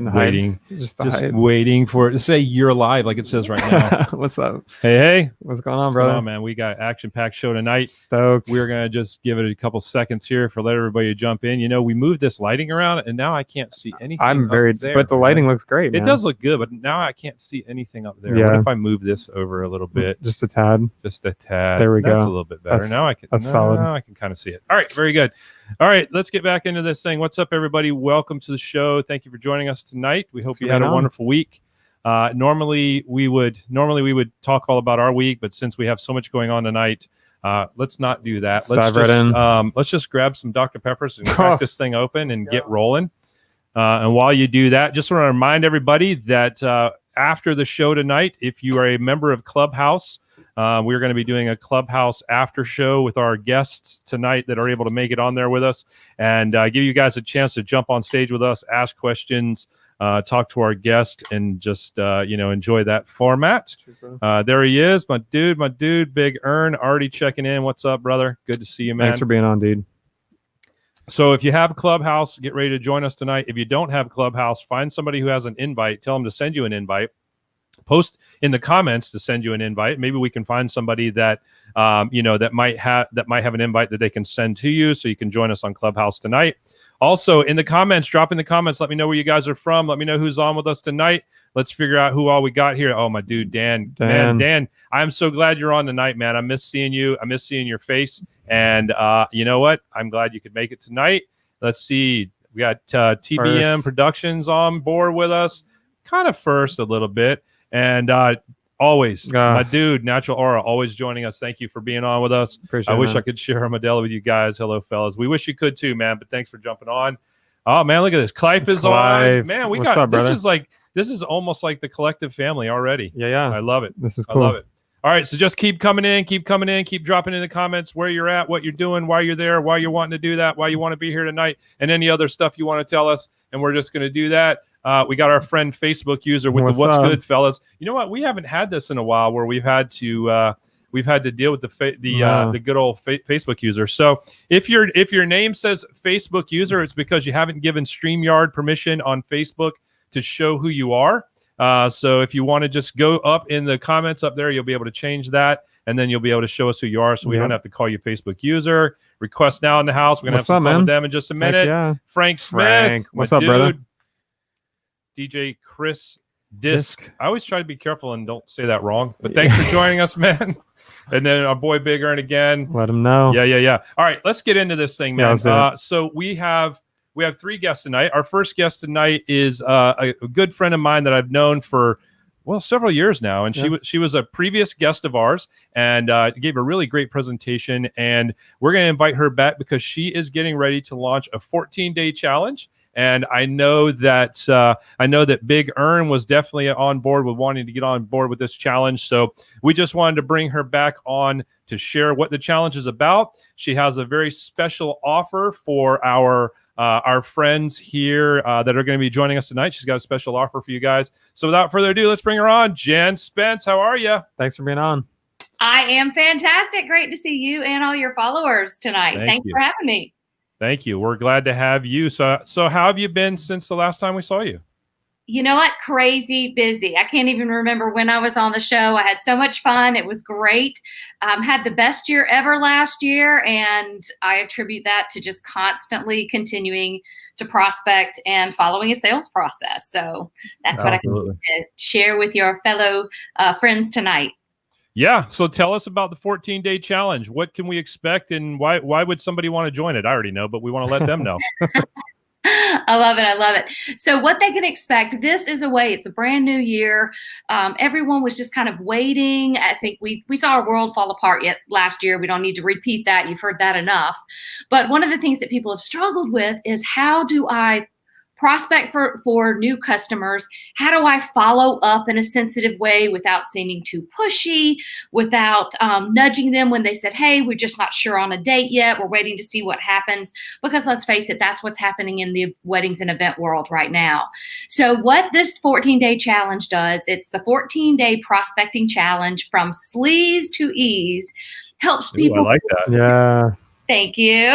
Waiting, just waiting for it to say you're live, like it says right now. What's up? Hey, what's going on, brother? Man, we got action-packed show tonight. Stoked. We're gonna just give it a couple seconds here for let everybody jump in. You know, we moved this lighting around, and now I can't see anything. I'm very, there, but the lighting looks great. It man. does look good, but now I can't see anything up there. Yeah. What if I move this over a little bit? Just a tad. Just a tad. There we That's go. a little bit better. Now I can. That's solid. I can kind of see it. All right, very good. All right, let's get back into this thing. What's up, everybody? Welcome to the show. Thank you for joining us tonight. We hope you had a wonderful week. Normally we would talk all about our week, but since we have so much going on tonight, let's not do that. Let's dive right in. Let's just grab some Dr. Peppers and crack this thing open and get rolling. And while you do that, just want to remind everybody that after the show tonight, if you are a member of Clubhouse, we're going to be doing a Clubhouse after show with our guests tonight that are able to make it on there with us and give you guys a chance to jump on stage with us, ask questions, talk to our guest, and just enjoy that format. There he is, my dude, Big Earn, already checking in. What's up, brother? Good to see you, man. Thanks for being on, dude. So if you have Clubhouse, get ready to join us tonight. If you don't have Clubhouse, find somebody who has an invite. Tell them to send you an invite. Post in the comments to send you an invite. Maybe we can find somebody that that might have an invite that they can send to you, so you can join us on Clubhouse tonight. Also, in the comments, drop in the comments. Let me know where you guys are from. Let me know who's on with us tonight. Let's figure out who all we got here. Oh, my dude, Dan. Man, Dan, I'm so glad you're on tonight, man. I miss seeing you. I miss seeing your face. And you know what? I'm glad you could make it tonight. Let's see. We got TBM Productions on board with us. Kind of first a little bit. And always, my dude, Natural Aura, always joining us. Thank you for being on with us. I wish I could share a Modelo with you guys. Hello, fellas. We wish you could too, man. But thanks for jumping on. Oh man, look at this. Clive is on. Man, we got this is almost like the collective family already. Yeah. I love it. This is cool. I love it. All right, so just keep coming in, keep dropping in the comments where you're at, what you're doing, why you're there, why you're wanting to do that, why you want to be here tonight, and any other stuff you want to tell us. And we're just going to do that. We got our friend Facebook user with the what's good, fellas. You know what? We haven't had this in a while where we've had to deal with the good old Facebook user. So if your name says Facebook user, it's because you haven't given StreamYard permission on Facebook to show who you are. So if you want to just go up in the comments up there, you'll be able to change that, and then you'll be able to show us who you are, so we don't have to call you Facebook user. Request now in the house. We're gonna have some fun with them in just a minute. Yeah. Frank Smith, what's up, brother? DJ Chris Disc. I always try to be careful and don't say that wrong, but thanks for joining us, man. And then our boy Big Earn again. Let him know. Yeah. All right, let's get into this thing, man. Yeah, so we have three guests tonight. Our first guest tonight is a good friend of mine that I've known for several years now, and she was a previous guest of ours and gave a really great presentation. And we're going to invite her back because she is getting ready to launch a 14-day challenge. And I know that Big Earn was definitely on board with wanting to get on board with this challenge. So we just wanted to bring her back on to share what the challenge is about. She has a very special offer for our friends here that are going to be joining us tonight. She's got a special offer for you guys. So without further ado, let's bring her on. Jen Spence, how are you? Thanks for being on. I am fantastic. Great to see you and all your followers tonight. Thanks for having me. Thank you. We're glad to have you. So how have you been since the last time we saw you? You know what? Crazy busy. I can't even remember when I was on the show. I had so much fun. It was great. Had the best year ever last year. And I attribute that to just constantly continuing to prospect and following a sales process. So that's what I can share with your fellow friends tonight. Yeah. So tell us about the 14-day challenge. What can we expect, and why would somebody want to join it? I already know, but we want to let them know. I love it. So what they can expect, this is it's a brand new year. Everyone was just kind of waiting. I think we saw our world fall apart last year. We don't need to repeat that. You've heard that enough. But one of the things that people have struggled with is, how do I prospect for new customers? How do I follow up in a sensitive way without seeming too pushy, without nudging them when they said, hey, we're just not sure on a date yet. We're waiting to see what happens. Because let's face it, that's what's happening in the weddings and event world right now. So what this 14-day challenge does, it's the 14-day prospecting challenge from sleaze to ease, helps people. I like that. Yeah. Thank you.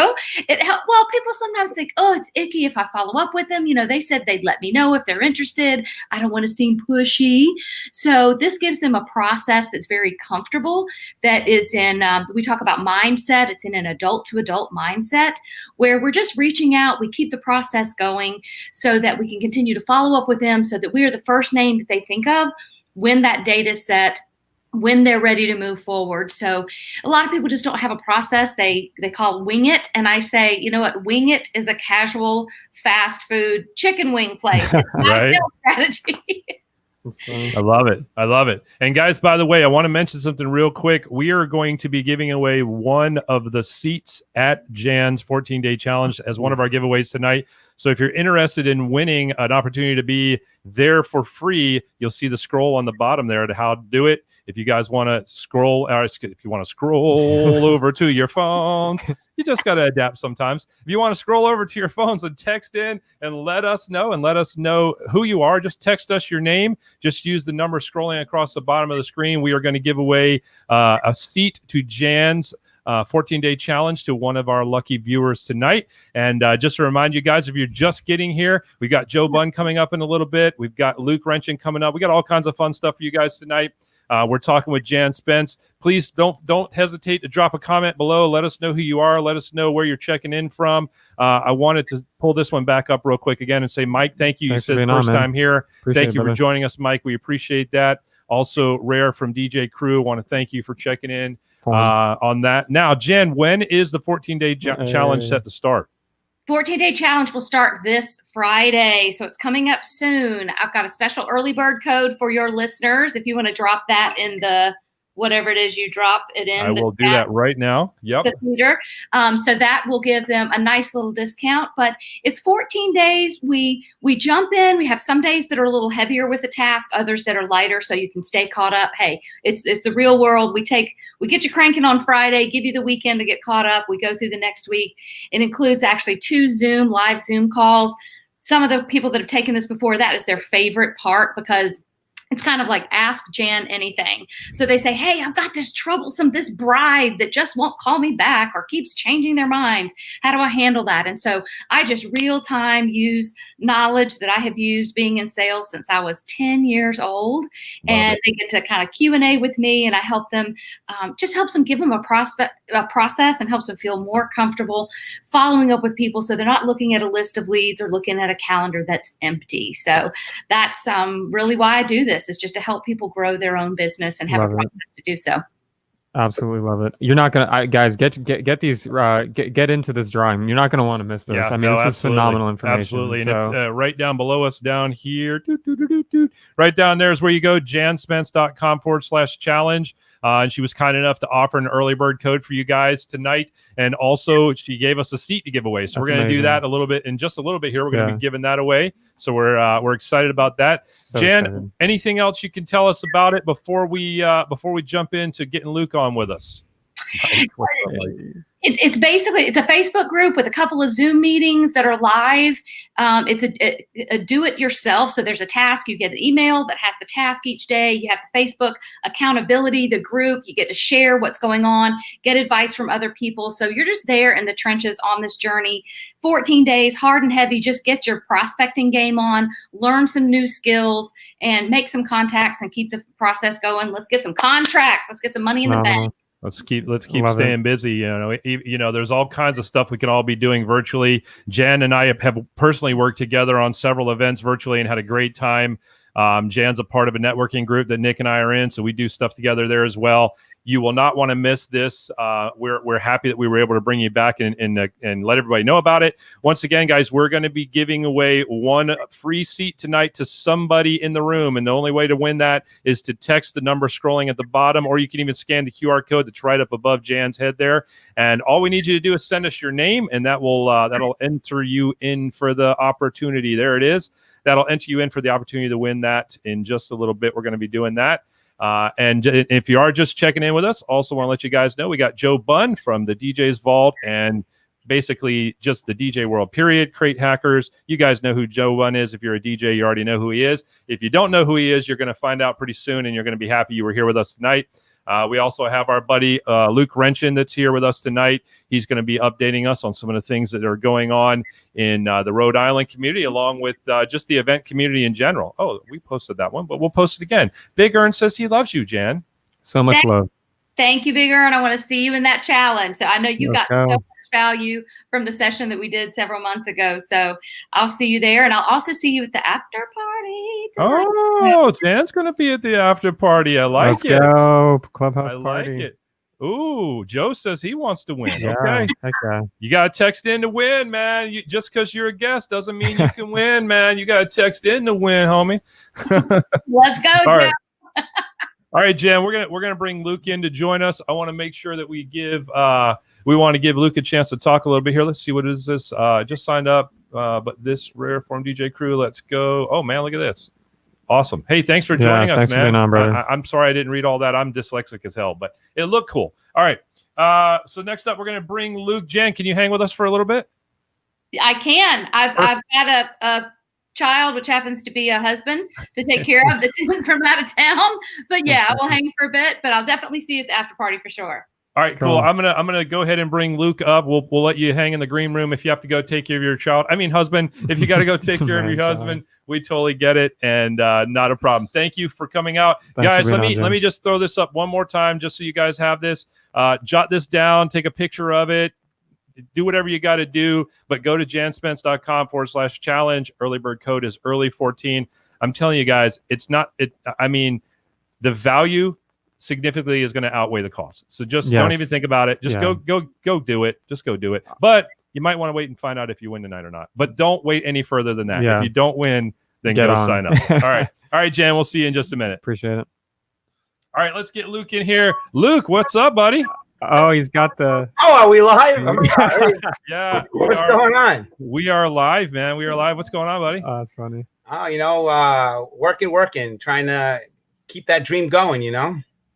Well, people sometimes think, oh, it's icky if I follow up with them. They said they'd let me know if they're interested. I don't want to seem pushy. So this gives them a process that's very comfortable, that is we talk about mindset. It's in an adult to adult mindset where we're just reaching out. We keep the process going so that we can continue to follow up with them, so that we are the first name that they think of when that date is set, when they're ready to move forward. So a lot of people just don't have a process. They call wing it. And I say, you know what? Wing it is a casual fast food chicken wing place. It's not a sales strategy. I love it. I love it. And guys, by the way, I want to mention something real quick. We are going to be giving away one of the seats at Jan's 14-day challenge as one of our giveaways tonight. So if you're interested in winning an opportunity to be there for free, you'll see the scroll on the bottom there to how to do it. If you guys want to scroll over to your phones, you just got to adapt sometimes. If you want to scroll over to your phones and text in and let us know who you are, just text us your name. Just use the number scrolling across the bottom of the screen. We are going to give away a seat to Jan's 14-day challenge to one of our lucky viewers tonight. And just to remind you guys, if you're just getting here, we got Joe Bunn coming up in a little bit. We've got Luke Renchan coming up. We got all kinds of fun stuff for you guys tonight. We're talking with Jan Spence. Please don't hesitate to drop a comment below. Let us know who you are. Let us know where you're checking in from. I wanted to pull this one back up real quick again and say, Mike, thank you. Thanks You said first time here. Thank you for brother. joining us, Mike. We appreciate that. Also, Rare from DJ Crew, want to thank you for checking in on that. Now, Jen, when is the 14-day challenge set to start? 14-day challenge will start this Friday, so it's coming up soon. I've got a special early bird code for your listeners. If you want to drop that in the whatever it is you drop it in. I will do that right now. Yep. So that will give them a nice little discount. But it's 14 days. We jump in. We have some days that are a little heavier with the task, others that are lighter, so you can stay caught up. Hey, it's the real world. We get you cranking on Friday, give you the weekend to get caught up. We go through the next week. It includes actually 2 live Zoom calls. Some of the people that have taken this before, that is their favorite part, because it's kind of like ask Jan anything. So they say, hey, I've got this bride that just won't call me back or keeps changing their minds. How do I handle that? And so I just real time use knowledge that I have used being in sales since I was 10 years old. They get to kind of Q&A with me, and I help them, helps them give them a process and helps them feel more comfortable following up with people, so they're not looking at a list of leads or looking at a calendar that's empty. So that's really why I do this, is just to help people grow their own business and have a process to do so. Absolutely love it. You're not gonna, guys, get these, get into this drawing. You're not gonna want to miss this. Yeah, this is phenomenal information. Absolutely. So. And if, right down below us, down here, right down there is where you go, janspence.com/challenge. And she was kind enough to offer an early bird code for you guys tonight. And also she gave us a seat to give away. So we're going to do that in just a little bit here. We're going to be giving that away. So we're excited about that. So Jan, excited. Anything else you can tell us about it before we jump into getting Luke on with us? It's basically, it's a Facebook group with a couple of Zoom meetings that are live. It's a do it yourself. So there's a task. You get an email that has the task each day. You have the Facebook accountability, the group. You get to share what's going on, get advice from other people. So you're just there in the trenches on this journey. 14 days, hard and heavy. Just get your prospecting game on, learn some new skills, and make some contacts and keep the process going. Let's get some contracts. Let's get some money in the bank. Let's keep staying busy. There's all kinds of stuff we can all be doing virtually. Jan and I have personally worked together on several events virtually and had a great time. Jan's a part of a networking group that Nick and I are in, so we do stuff together there as well. You will not want to miss this. We're happy that we were able to bring you back and let everybody know about it. Once again, guys, we're going to be giving away one free seat tonight to somebody in the room. And the only way to win that is to text the number scrolling at the bottom, or you can even scan the QR code that's right up above Jan's head there. And all we need you to do is send us your name, and that'll enter you in for the opportunity. There it is. That'll enter you in for the opportunity to win that in just a little bit. We're going to be doing that. And if you are just checking in with us, also want to let you guys know we got Joe Bunn from the DJ's Vault and basically just the DJ world, period. Crate Hackers. You guys know who Joe Bunn is. If you're a DJ, you already know who he is. If you don't know who he is, you're going to find out pretty soon, and you're going to be happy you were here with us tonight. We also have our buddy Luke Renchan that's here with us tonight. He's going to be updating us on some of the things that are going on in the Rhode Island community, along with just the event community in general. Oh, we posted that one, but we'll post it again. Big Ern says he loves you, Jan. So much love. Thank you, Big Ern. I want to see you in that challenge. So I know you Let's got go. so much value from the session that we did several months ago. So I'll see you there, and I'll also see you at the after party tonight. Oh, Jan's going to be at the after party. I like Let's it. go. Clubhouse I party. like it. Ooh, Joe says he wants to win. Yeah, Okay. heck yeah. You got to text in to win, man. Just because you're a guest doesn't mean you can win, man. You got to text in to win, homie. Let's go, All Joe. right. All right, Jan, we're gonna bring Luke in to join us. I want to make sure that we want to give Luke a chance to talk a little bit here. Let's see, what is this? Just signed up, but this rare form DJ crew. Let's go. Oh man, look at this. Awesome. Hey, thanks for joining us, thanks for man. being on, brother. I'm sorry I didn't read all that. I'm dyslexic as hell, but it looked cool. All right. So next up, we're gonna bring Luke. Jan, can you hang with us for a little bit? I can. I've got a child, which happens to be a husband, to take care of that's in from out of town. But yeah, I will hang for a bit, but I'll definitely see you at the after party for sure. All right, cool. I'm gonna go ahead and bring Luke up. We'll let you hang in the green room if you have to go take care of your child. I mean, husband. If you got to go take care of your husband, we totally get it, and not a problem. Thank you for coming out, guys. Let me just throw this up one more time, just so you guys have this. Jot this down. Take a picture of it. Do whatever you got to do, but go to janspence.com/challenge. Early bird code is early14. I'm telling you guys, I mean, the value significantly is going to outweigh the cost. So just don't even think about it. Just go do it. Just go do it. But you might want to wait and find out if you win tonight or not. But don't wait any further than that. If you don't win, then go sign up. All right. All right, Jan, we'll see you in just a minute. Appreciate it. All right, let's get Luke in here. Luke, what's up, buddy? Oh, he's got the. Oh, are we live? Yeah. What's going on? We are live, man. We are live. What's going on, buddy? Oh, that's funny. Oh, working, trying to keep that dream going,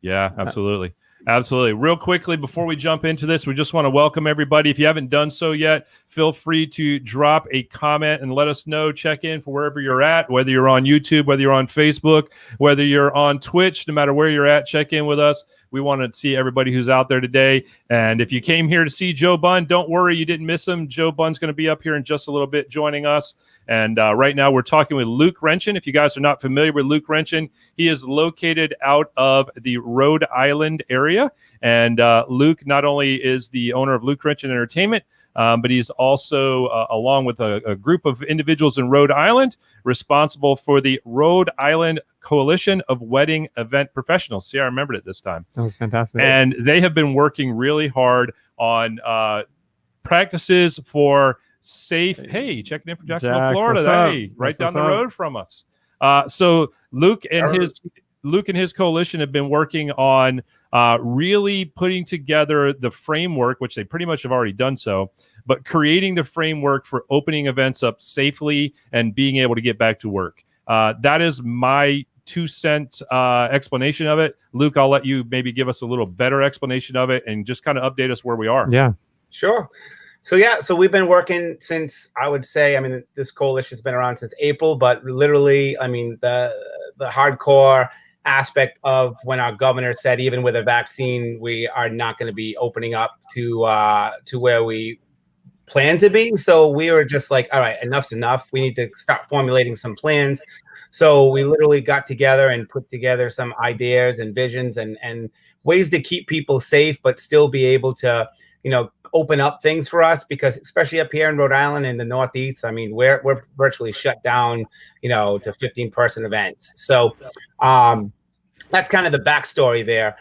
Yeah, absolutely. Absolutely. Real quickly, before we jump into this, we just want to welcome everybody. If you haven't done so yet, feel free to drop a comment and let us know. Check in for wherever you're at, whether you're on YouTube, whether you're on Facebook, whether you're on Twitch, no matter where you're at, check in with us. We want to see everybody who's out there today. And if you came here to see Joe Bunn, don't worry, you didn't miss him. Joe Bunn's going to be up here in just a little bit joining us. And right now we're talking with Luke Renchan. If you guys are not familiar with Luke Renchan, he is located out of the Rhode Island area. And Luke not only is the owner of Luke Renchan Entertainment, but he's also, along with a group of individuals in Rhode Island, responsible for the Rhode Island Coalition of Wedding Event Professionals. See, I remembered it this time. That was fantastic. And they have been working really hard on practices for safe. Hey, checking in from Jacksonville, Florida. Hey, right down the road from us. So Luke and his coalition have been working on really putting together the framework, which they pretty much have already done so, but creating the framework for opening events up safely and being able to get back to work. That is my 2-cent explanation of it. Luke, I'll let you maybe give us a little better explanation of it and just kind of update us where we are. Yeah. Sure. So we've been working since, I would say, this coalition's been around since April, but literally, the hardcore aspect of when our governor said, even with a vaccine, we are not going to be opening up to where we plan to be. So we were just like, all right, enough's enough. We need to start formulating some plans. So we literally got together and put together some ideas and visions and ways to keep people safe, but still be able to, open up things for us, because especially up here in Rhode Island in the Northeast, we're virtually shut down, to 15-person events. So that's kind of the backstory there.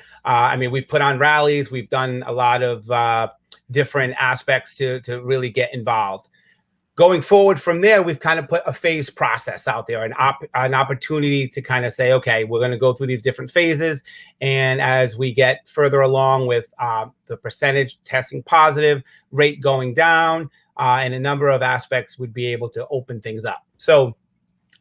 We've put on rallies. We've done a lot of different aspects to really get involved. Going forward from there, we've kind of put a phase process out there, an opportunity to kind of say, okay, we're going to go through these different phases. And as we get further along with the percentage testing positive, rate going down, and a number of aspects, we'd be able to open things up. So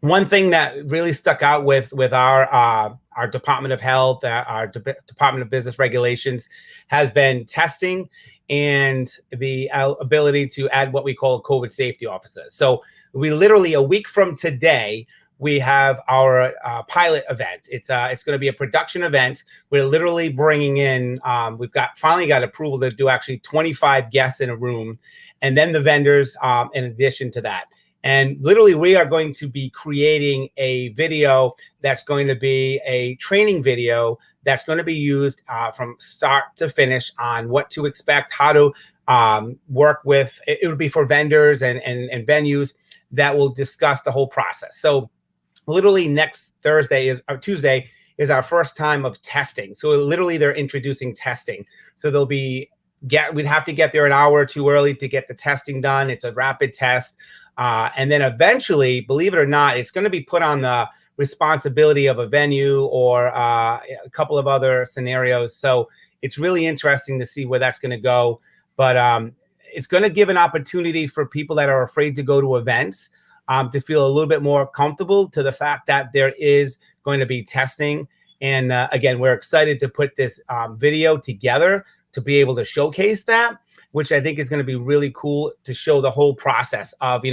one thing that really stuck out with our Department of Health, our Department of Business Regulations, has been testing and the ability to add what we call a COVID safety officer. So we literally, a week from today, we have our pilot event. It's going to be a production event. We're literally bringing in, we've finally got approval to do actually 25 guests in a room, and then the vendors in addition to that. And literally, we are going to be creating a video that's going to be a training video that's going to be used from start to finish on what to expect, how to work with. It would be for vendors and venues that will discuss the whole process. So literally next Tuesday is our first time of testing. So literally they're introducing testing. So we'd have to get there an hour or two early to get the testing done. It's a rapid test. And then eventually, believe it or not, it's going to be put on the responsibility of a venue or a couple of other scenarios. So it's really interesting to see where that's going to go. But it's going to give an opportunity for people that are afraid to go to events to feel a little bit more comfortable to the fact that there is going to be testing. And again, we're excited to put this video together to be able to showcase that, which I think is going to be really cool to show the whole process of,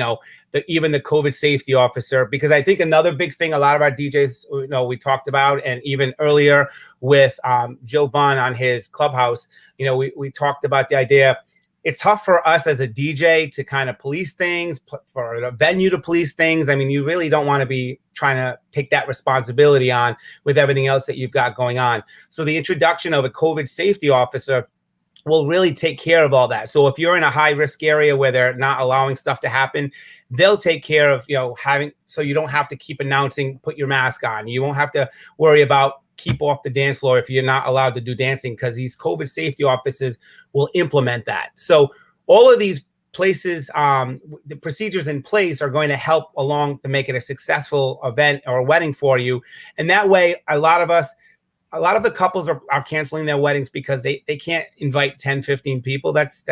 even the COVID safety officer. Because I think another big thing a lot of our DJs, we talked about, and even earlier with Joe Bunn on his Clubhouse, we talked about the idea. It's tough for us as a DJ to kind of police things, for a venue to police things. I mean, you really don't want to be trying to take that responsibility on with everything else that you've got going on. So the introduction of a COVID safety officer will really take care of all that. So if you're in a high risk area where they're not allowing stuff to happen, they'll take care of, so you don't have to keep announcing, put your mask on. You won't have to worry about keep off the dance floor if you're not allowed to do dancing, because these COVID safety officers will implement that. So all of these places, the procedures in place are going to help along to make it a successful event or a wedding for you. And that way, a lot of the couples are canceling their weddings because they can't invite 10, 15 people. That's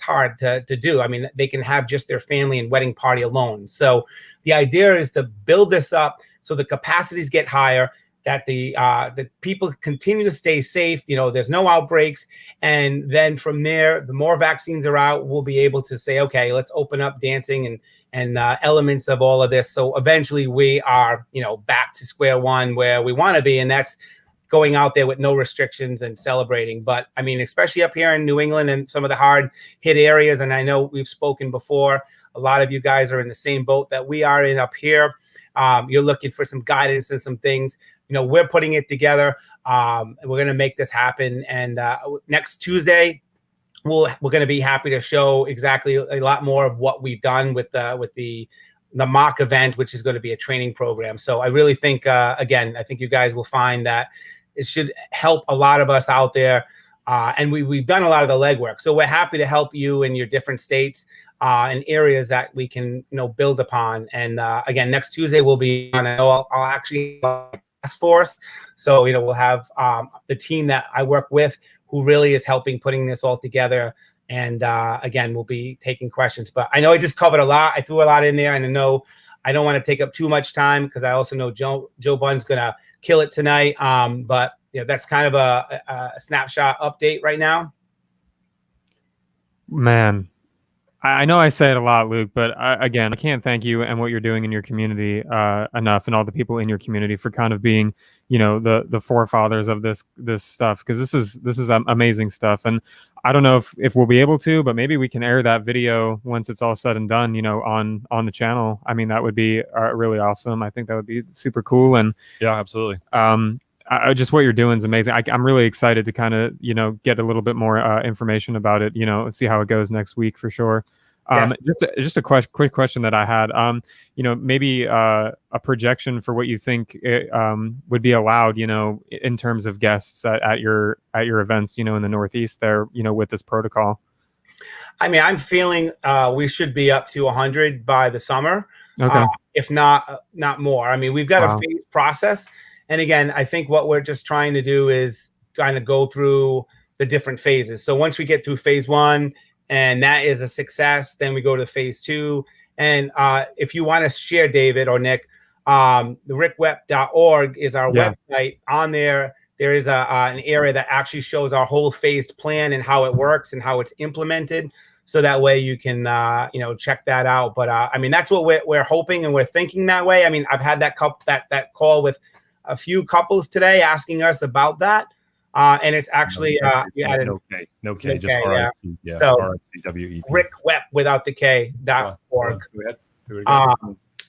hard to do. I mean, they can have just their family and wedding party alone. So the idea is to build this up so the capacities get higher, that the people continue to stay safe, there's no outbreaks. And then from there, the more vaccines are out, we'll be able to say, okay, let's open up dancing and elements of all of this. So eventually we are, back to square one where we want to be. And that's going out there with no restrictions and celebrating. But I mean, especially up here in New England and some of the hard hit areas. And I know we've spoken before, a lot of you guys are in the same boat that we are in up here. You're looking for some guidance and some things. We're putting it together. We're going to make this happen. And next Tuesday, we're going to be happy to show exactly a lot more of what we've done with the mock event, which is going to be a training program. So I really think, again, I think you guys will find that it should help a lot of us out there. And we've done a lot of the legwork. So we're happy to help you in your different states and areas that we can, build upon. And again, next Tuesday we'll be on. I know I'll actually task force. So, we'll have the team that I work with who really is helping putting this all together. And again, we'll be taking questions. But I know I just covered a lot. I threw a lot in there, and I know I don't want to take up too much time because I also know Joe Bunn's going to kill it tonight. But that's kind of a snapshot update right now. Man, I know I say it a lot, Luke, but I can't thank you and what you're doing in your community enough, and all the people in your community for kind of being, the forefathers of this stuff, because this is amazing stuff. And I don't know if we'll be able to, but maybe we can air that video once it's all said and done, on the channel. I mean, that would be really awesome. I think that would be super cool. And yeah, absolutely. Just what you're doing is amazing. I'm really excited to kind of, get a little bit more information about it, see how it goes next week for sure. Just a quick question that I had, maybe a projection for what you think would be allowed, in terms of guests at your events, in the Northeast there, with this protocol. I mean, I'm feeling we should be up to 100 by the summer, if not more. I mean, we've got a phased process. And again, I think what we're just trying to do is kind of go through the different phases. So once we get through phase one and that is a success, then we go to phase two. And if you want to share, David or Nick, the RICWEP.org is our website. On there there is an area that actually shows our whole phased plan and how it works and how it's implemented. so that way you can check that out. But I mean, that's what we're hoping, and we're thinking that way. I mean, I've had that call with a few couples today asking us about that, and it's actually no K, just RIC, yeah, so RICWEP. RICWEP without the K.org.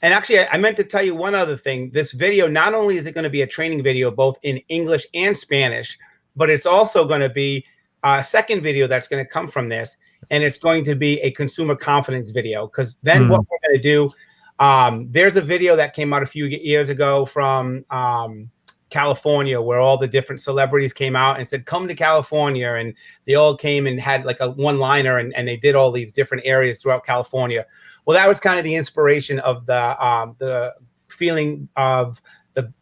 And actually, I meant to tell you one other thing. This video, not only is it going to be a training video, both in English and Spanish, but it's also going to be a second video that's going to come from this. And it's going to be a consumer confidence video. Because then what we're going to do, there's a video that came out a few years ago from California, where all the different celebrities came out and said, come to California. And they all came and had like a one-liner, and they did all these different areas throughout California. Well, that was kind of the inspiration of the feeling of the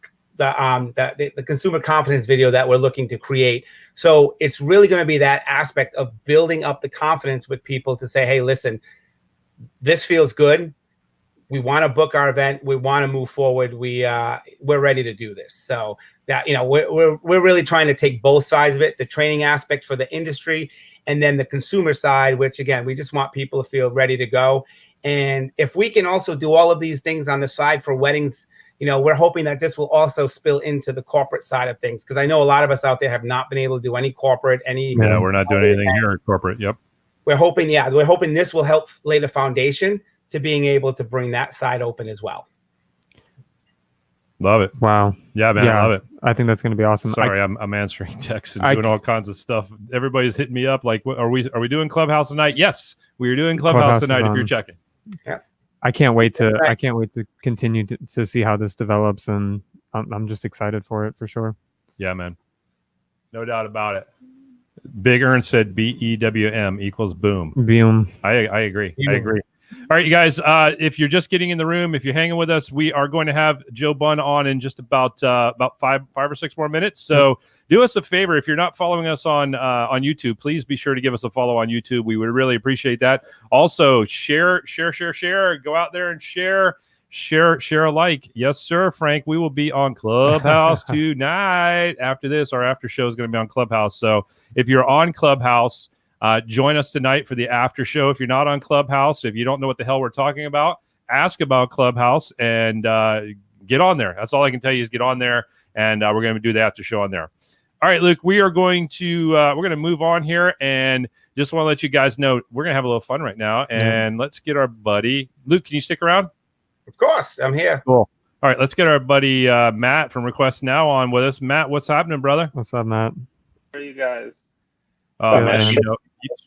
consumer confidence video that we're looking to create. So it's really going to be that aspect of building up the confidence with people to say, hey, listen, this feels good. We want to book our event. We want to move forward. We're ready to do this. So that, we're really trying to take both sides of it, the training aspect for the industry, and then the consumer side, which again, we just want people to feel ready to go. And if we can also do all of these things on the side for weddings, we're hoping that this will also spill into the corporate side of things. Because I know a lot of us out there have not been able to do any corporate, Yeah, we're not doing anything here at corporate. Yep. We're hoping this will help lay the foundation to being able to bring that side open as well. Love it. Wow. Yeah, man, I love it. I think that's going to be awesome. Sorry, I'm answering texts and doing all kinds of stuff. Everybody's hitting me up like, are we doing Clubhouse tonight? Yes, we are doing Clubhouse tonight if you're checking. Yeah. I can't wait to continue to see how this develops, and I'm just excited for it for sure. Yeah, man. No doubt about it. Big Earn said BEWM equals boom. Boom. I agree. I agree. All right, you guys, if you're just getting in the room, if you're hanging with us, we are going to have Joe Bunn on in just about 5 or 6 more minutes. So do us a favor. If you're not following us on YouTube, please be sure to give us a follow on YouTube. We would really appreciate that. Also, share. Go out there and share alike. Yes, sir, Frank. We will be on Clubhouse tonight. After this, our after show is going to be on Clubhouse. So if you're on Clubhouse, join us tonight for the after show. If you're not on Clubhouse, if you don't know what the hell we're talking about, ask about Clubhouse and get on there. That's all I can tell you is get on there, and we're going to do the after show on there. All right, Luke, we are going to move on here, and just want to let you guys know we're going to have a little fun right now, and let's get our buddy Luke. Can you stick around? Of course, I'm here. Cool. All right, let's get our buddy Matt from Request Now on with us. Matt, what's happening, brother? What's up, Matt? How are you guys? Oh, man,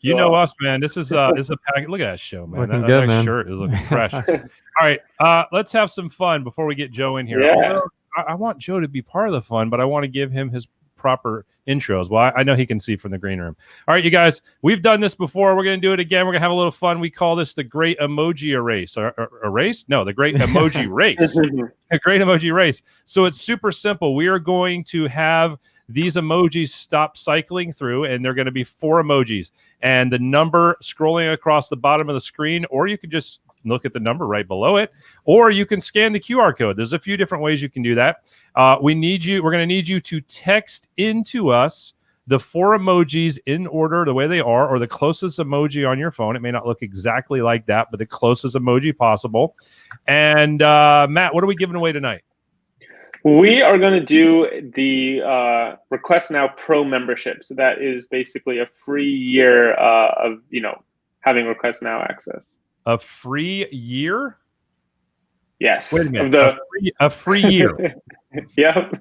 you know us, man. This is a package. Look at that show, man. Looking that good, man. Shirt is looking fresh. All right, let's have some fun before we get Joe in here. Yeah. I want Joe to be part of the fun, but I want to give him his proper intros. Well, I know he can see from the green room. All right, you guys, we've done this before. We're going to do it again. We're going to have a little fun. We call this the Great Emoji Erase. Erase? No, the Great Emoji Race. A Great Emoji Race. So it's super simple. We are going to have these emojis stop cycling through, and they're going to be 4 emojis. And the number scrolling across the bottom of the screen, or you can just look at the number right below it, or you can scan the QR code. There's a few different ways you can do that. We're going to need you to text into us the 4 emojis in order, the way they are, or the closest emoji on your phone. It may not look exactly like that, but the closest emoji possible. And Matt, what are we giving away tonight? We are going to do the Request Now Pro membership. So that is basically a free year of having Request Now access. A free year? Yes. Wait a minute. A free year. Yep.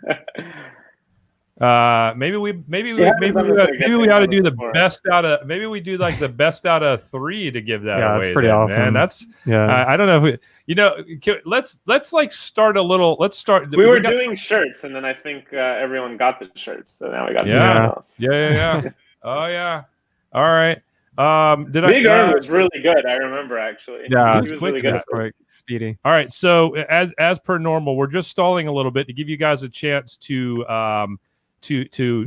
Maybe we ought to do the best out of. Maybe we do like the best out of 3 to give that away. That's pretty awesome. Man. That's I don't know if let's like start a little. Let's start. We were doing shirts, and then I think everyone got the shirts, so now we got something else. Yeah. Oh yeah. All right. Big Earn was really good. I remember actually. Yeah, he was really good. Quick, speedy. All right. So as per normal, we're just stalling a little bit to give you guys a chance to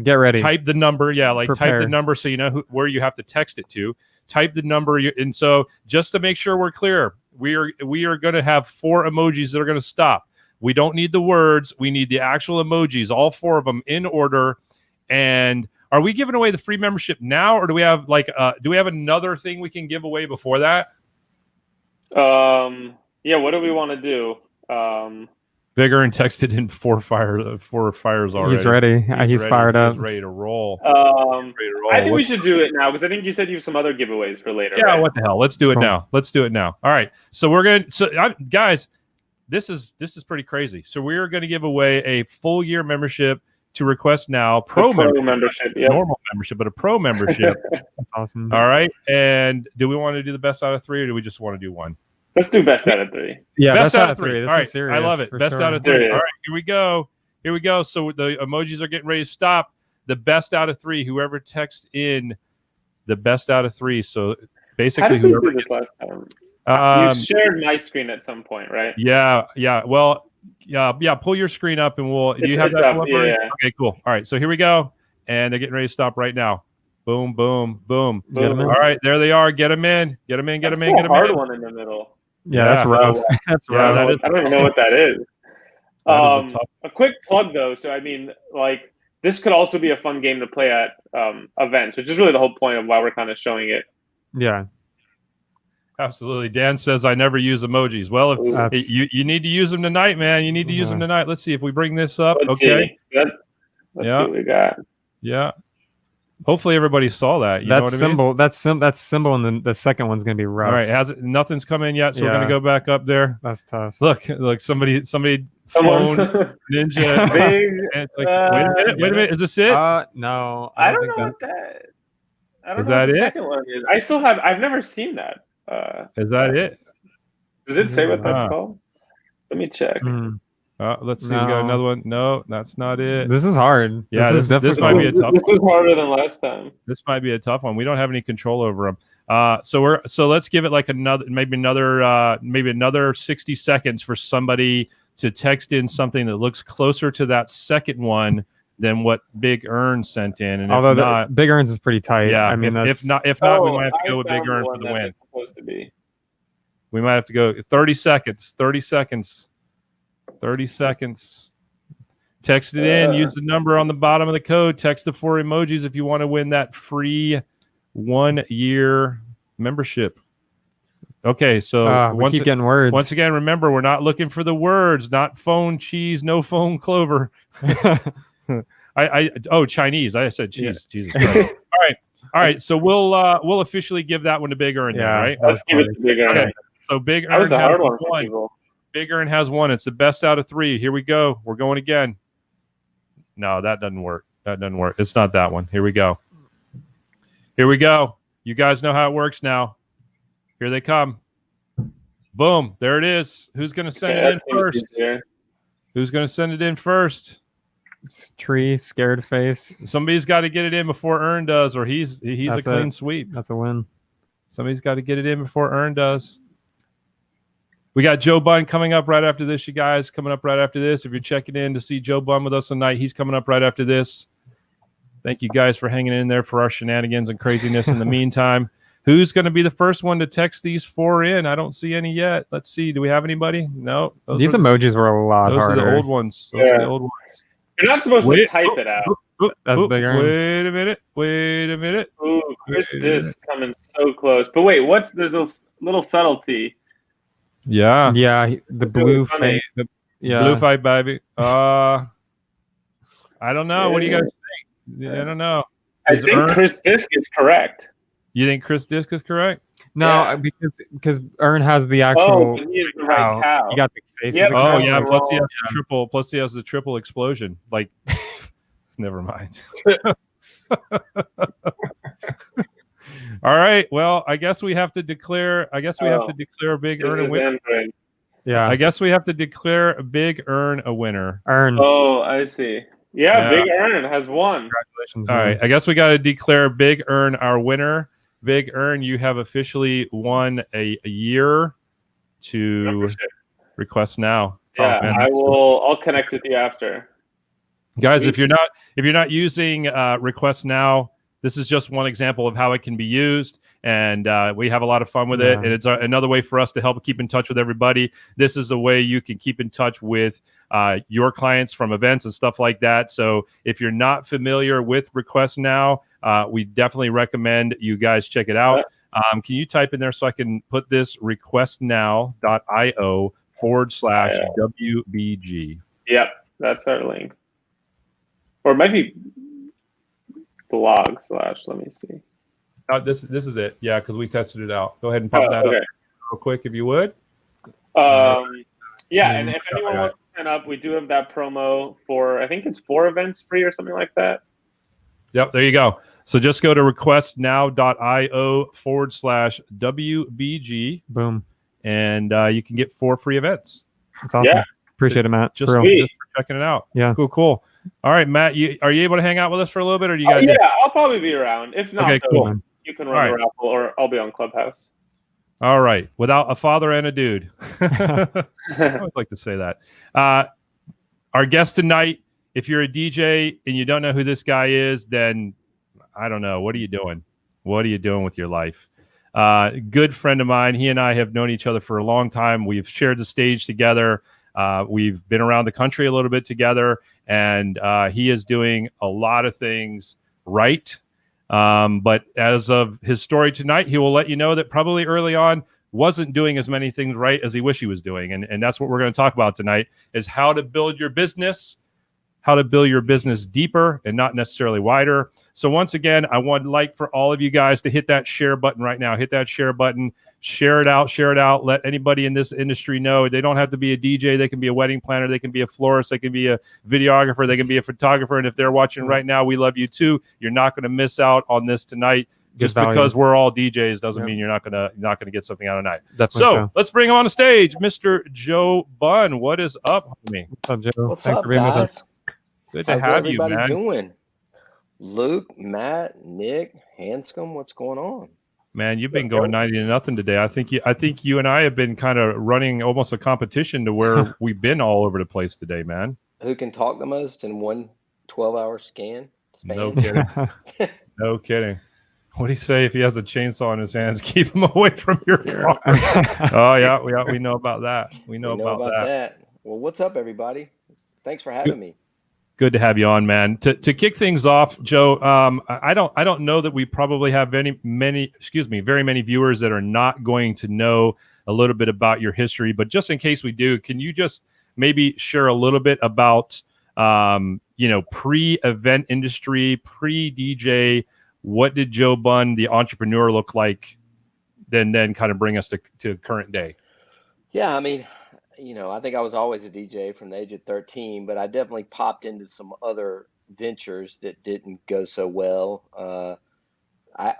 get ready. Type the number. Yeah, Prepare. Type the number so you know where you have to text it to. Type the number, and so just to make sure we're clear, we are going to have 4 emojis that are going to stop. We don't need the words. We need the actual emojis, all 4 of them in order. And Are we giving away the free membership now, or do we have another thing we can give away before that? Yeah, what do we want to do? Big Earn texted in four fires already. He's ready. He's fired up. He's ready to roll. I think we should do it now because I think you said you have some other giveaways for later. Yeah, right? what the hell? Let's do it now. Let's do it now. All right. So we're going to guys, this is pretty crazy. So we're going to give away a full year membership to Request Now, pro membership, normal membership, but a pro membership. That's awesome. All right. And do we want to do the best out of 3, or do we just want to do one? Let's do best out of 3. Yeah, best out of 3. This All right. is serious. I love it. Best out of 3. All right. Here we go. So the emojis are getting ready to stop. The best out of 3. Whoever texts in the best out of 3. So basically, whoever this last time. You shared my screen at some point, right? Yeah. Well, yeah. Pull your screen up, and do you have that up? Yeah. Okay, cool. All right. So here we go, and they're getting ready to stop right now. Boom, boom, boom. All right, there they are. Get them in. Get them in. Get them in. Get them in. Hard one in the middle. Yeah, that's rough. That's rough. I don't even know what that is. A quick plug though. So I mean, like, this could also be a fun game to play at events, which is really the whole point of why we're kind of showing it. Yeah. Absolutely. Dan says, I never use emojis. Well, if you need to use them tonight, man. You need to use them tonight. Let's see if we bring this up. Let's see what we got. Yeah. Hopefully everybody saw that. You know what I mean? That's symbol, and then the second one's gonna be rough. All right, nothing's come in yet, so we're gonna go back up there. That's tough. Look, somebody phone Ninja. Wait a minute, is this it? No, I don't know what that. I don't is know that what the it? second one is. I've never seen that. Is that it? Does it say what that's called? Let me check. Let's see. We got another one. No, that's not it. This is hard. Yeah, this might be a tough. This was harder than last time. This might be a tough one. We don't have any control over them. So let's give it like maybe another 60 seconds for somebody to text in something that looks closer to that second one than what Big Earn sent in. And although if not, Big Earn's is pretty tight. Yeah. I mean, if not, we might have to go with Big Earn for the win. Supposed to be. We might have to go 30 seconds. 30 seconds. 30 seconds. Text it in. Use the number on the bottom of the code. Text the 4 emojis if you want to win that free 1-year membership. Okay, so we keep getting words. Once again, remember, we're not looking for the words. Not phone cheese, no phone clover. Chinese. I said cheese. Yeah. Jesus Christ. All right. So we'll officially give that one to Big Earn. Yeah, right. Let's give it to Big Earn. Okay. So Big Earn. That was a hard one for people. Big Earn has 1. It's the best out of 3. Here we go. We're going again. No, that doesn't work. It's not that one. Here we go. You guys know how it works now. Here they come. Boom. There it is. Who's going to send it in first? Who's going to send it in first? It's Tree, scared face. Somebody's got to get it in before Earn does, or he's a clean sweep. That's a win. Somebody's got to get it in before Earn does. We got Joe Bunn coming up right after this, you guys. Coming up right after this. If you're checking in to see Joe Bunn with us tonight, he's coming up right after this. Thank you guys for hanging in there for our shenanigans and craziness in the meantime. Who's going to be the first one to text these 4 in? I don't see any yet. Let's see. Do we have anybody? No. These emojis were a lot harder. Those are the old ones. Are the old ones. You're not supposed to type it out. That's bigger. Wait a minute. Ooh, Chris is coming so close. But wait, there's a little subtlety. Yeah. Yeah, the blue fight. Blue fight, baby. I don't know. What do you guys think? I don't know. I think Chris Disc is correct. You think Chris Disc is correct? No, because Earn has the actual. He is the right cow. You got the face. Yep. Oh yeah. Plus he has the triple explosion. Like, never mind. All right. Well, I guess we have to declare. Big Earn a winner. Yeah. I guess we have to declare a Big Earn a winner. Earn. Oh, I see. Yeah, Big Earn has won. Congratulations. All right. I guess we got to declare Big Earn our winner. Big Earn, you have officially won a year to membership. Request Now. Yeah, awesome. I'll connect with you after. Guys, if you're not using Request Now, this is just one example of how it can be used. and we have a lot of fun with it. And it's another way for us to help keep in touch with everybody. This is a way you can keep in touch with your clients from events and stuff like that. So if you're not familiar with Request Now, we definitely recommend you guys check it out. Can you type in there so I can put this requestnow.io/WBG? Yep, that's our link. Or it might be blog / let me see. This is it. Yeah, because we tested it out. Go ahead and pop that up real quick if you would. Yeah, and if anyone wants to sign up, we do have that promo for, I think it's 4 events free or something like that. Yep, there you go. So just go to requestnow.io/WBG. Boom. And you can get 4 free events. That's awesome. Yeah. Appreciate it, Matt. Just for checking it out. Yeah. Cool. All right, Matt, are you able to hang out with us for a little bit, or do you guys? I'll probably be around. If not, okay, cool. You can run the raffle, or I'll be on Clubhouse. All right, without a father and a dude. I always like to say that. Our guest tonight, if you're a DJ and you don't know who this guy is, then I don't know. What are you doing? What are you doing with your life? Good friend of mine. He and I have known each other for a long time. We've shared the stage together. We've been around the country a little bit together, and he is doing a lot of things right. But as of his story tonight, he will let you know that probably early on wasn't doing as many things right as he wished he was doing. And that's what we're going to talk about tonight, is how to build your business, how to build your business deeper and not necessarily wider. So once again, I would like for all of you guys to hit that share button right now. Hit that share button, share it out. Let anybody in this industry know. They don't have to be a DJ. They can be a wedding planner. They can be a florist. They can be a videographer. They can be a photographer. And if they're watching right now, we love you too. You're not going to miss out on this tonight. Just because we're all DJs doesn't mean you're not gonna get something out of night. So let's bring him on the stage, Mr. Joe Bunn. What is up, homie? What's up, Joe? Thanks for being with us. Good to have you, man. How's everybody doing? Luke, Matt, Nick, Hanscom, what's going on? Man, you've been going 90-0 today. I think you and I have been kind of running almost a competition to where we've been all over the place today, man. Who can talk the most in one 12-hour span? No kidding. No kidding. What do you say if he has a chainsaw in his hands? Keep him away from your car. Oh, yeah, we know about that. We know about that. Well, what's up, everybody? Thanks for having me. Good to have you on, man. To kick things off, Joe, I don't know that we probably have very many viewers that are not going to know a little bit about your history. But just in case we do, can you just maybe share a little bit about pre-event industry, pre-DJ? What did Joe Bunn, the entrepreneur, look like? Then kind of bring us to current day. Yeah, I mean, I think I was always a DJ from the age of 13, but I definitely popped into some other ventures that didn't go so well.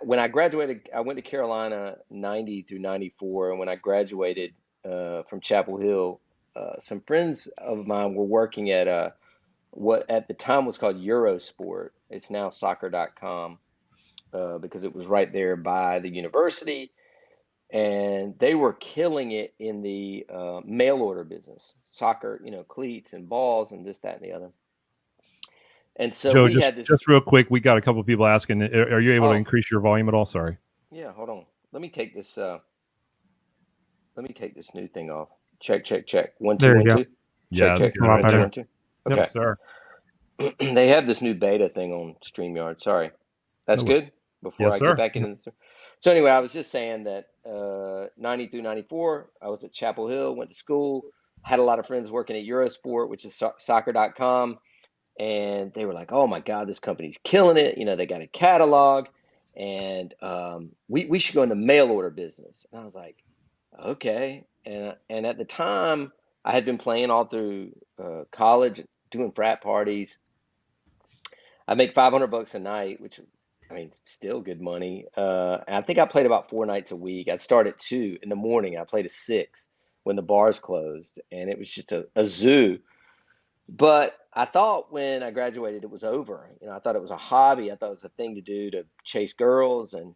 When I graduated, I went to Carolina 90 through 94. And when I graduated from Chapel Hill, some friends of mine were working at what at the time was called Eurosport. It's now soccer.com because it was right there by the university. And they were killing it in the mail order business, soccer, cleats and balls and this, that, and the other. And so Joe, we had this. Just real quick, we got a couple of people asking, are you able to increase your volume at all? Sorry. Yeah, hold on. Let me take this. Let me take this new thing off. Check. 1 2 1 2. Check. 1 2 1 2. Okay, yes, sir. They have this new beta thing on StreamYard. Sorry, that's good. Before I get back into this. So anyway, I was just saying that 90 through 94, I was at Chapel Hill, went to school, had a lot of friends working at Eurosport, which is soccer.com. And they were like, oh my God, this company's killing it. They got a catalog and we should go in the mail order business. And I was like, okay. And at the time I had been playing all through college, doing frat parties. I make $500 a night, which was, still good money. And I think I played about 4 nights a week. I'd start at 2 in the morning. I played at 6 when the bars closed, and it was just a zoo. But I thought when I graduated, it was over. I thought it was a hobby. I thought it was a thing to do to chase girls and,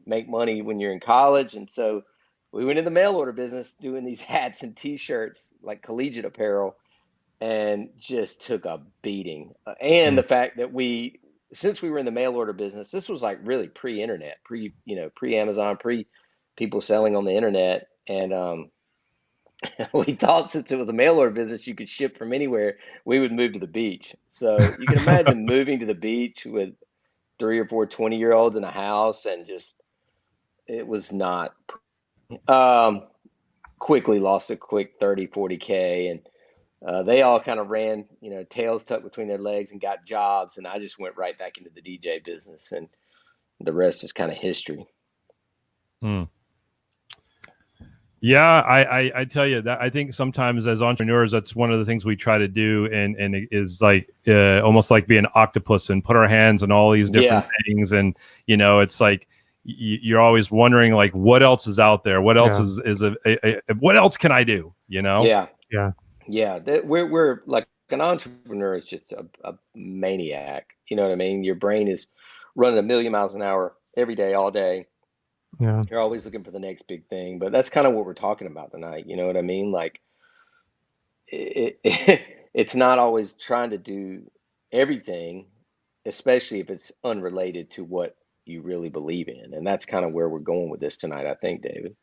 make money when you're in college. And so we went in the mail order business doing these hats and T-shirts, like collegiate apparel, and just took a beating. And the fact that we since we were in the mail order business, this was like really pre-internet, pre-Amazon, pre-people selling on the internet. And we thought since it was a mail order business, you could ship from anywhere, we would move to the beach. So you can imagine moving to the beach with 3 or 4 20-year-olds in a house, and just, it was not, quickly lost a quick 30, 40K. And they all kind of ran, tails tucked between their legs and got jobs. And I just went right back into the DJ business, and the rest is kind of history. Yeah, I tell you that I think sometimes as entrepreneurs, that's one of the things we try to do, and it is like almost like being an octopus and put our hands in all these different things. And it's like you're always wondering, like, what else is out there? What else is what else can I do? Yeah. We're like, an entrepreneur is just a maniac. You know what I mean? Your brain is running 1,000,000 miles an hour every day, all day. Yeah. You're always looking for the next big thing. But that's kind of what we're talking about tonight. You know what I mean? Like, it's not always trying to do everything, especially if it's unrelated to what you really believe in. And that's kind of where we're going with this tonight, I think, David.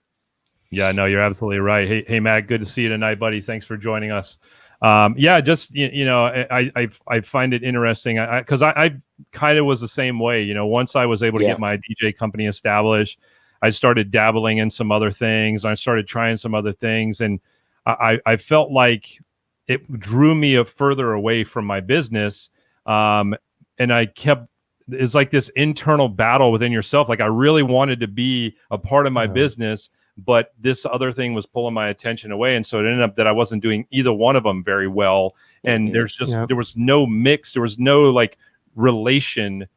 Yeah, no, you're absolutely right. Hey, Matt, good to see you tonight, buddy. Thanks for joining us. Just I find it interesting because I kind of was the same way. Once I was able to get my DJ company established, I started dabbling in some other things. I started trying some other things, and I felt like it drew me further away from my business. And it's like this internal battle within yourself. Like, I really wanted to be a part of my business, but this other thing was pulling my attention away. And so it ended up that I wasn't doing either one of them very well. And there was no mix. There was no like relationship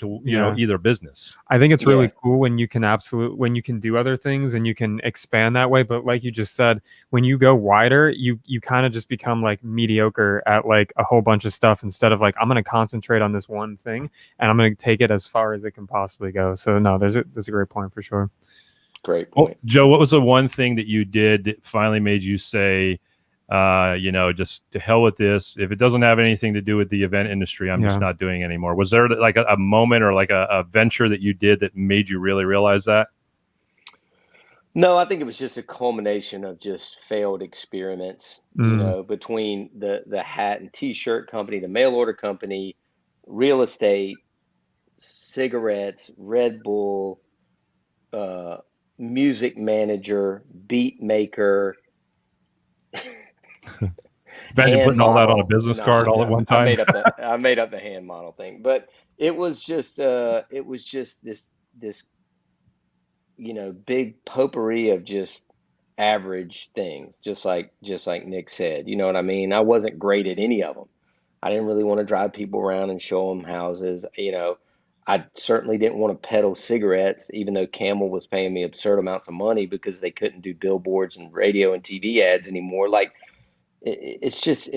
to, either business. I think it's really cool when you can do other things and you can expand that way. But like you just said, when you go wider, you kind of just become like mediocre at like a whole bunch of stuff, instead of like, I'm going to concentrate on this one thing and I'm going to take it as far as it can possibly go. So no, there's a great point for sure. Great point. Well, Joe, what was the one thing that you did that finally made you say, just to hell with this? If it doesn't have anything to do with the event industry, I'm just not doing it anymore. Was there like a moment or like a venture that you did that made you really realize that? No, I think it was just a culmination of just failed experiments, between the hat and t-shirt company, the mail order company, real estate, cigarettes, Red Bull, music manager, beat maker. Imagine putting all that on a business card all at one time. I made up the hand model thing, but it was just this big potpourri of just average things, just like Nick said. You know what I mean? I wasn't great at any of them. I didn't really want to drive people around and show them houses. I certainly didn't want to peddle cigarettes, even though Camel was paying me absurd amounts of money because they couldn't do billboards and radio and TV ads anymore. Like, it's just,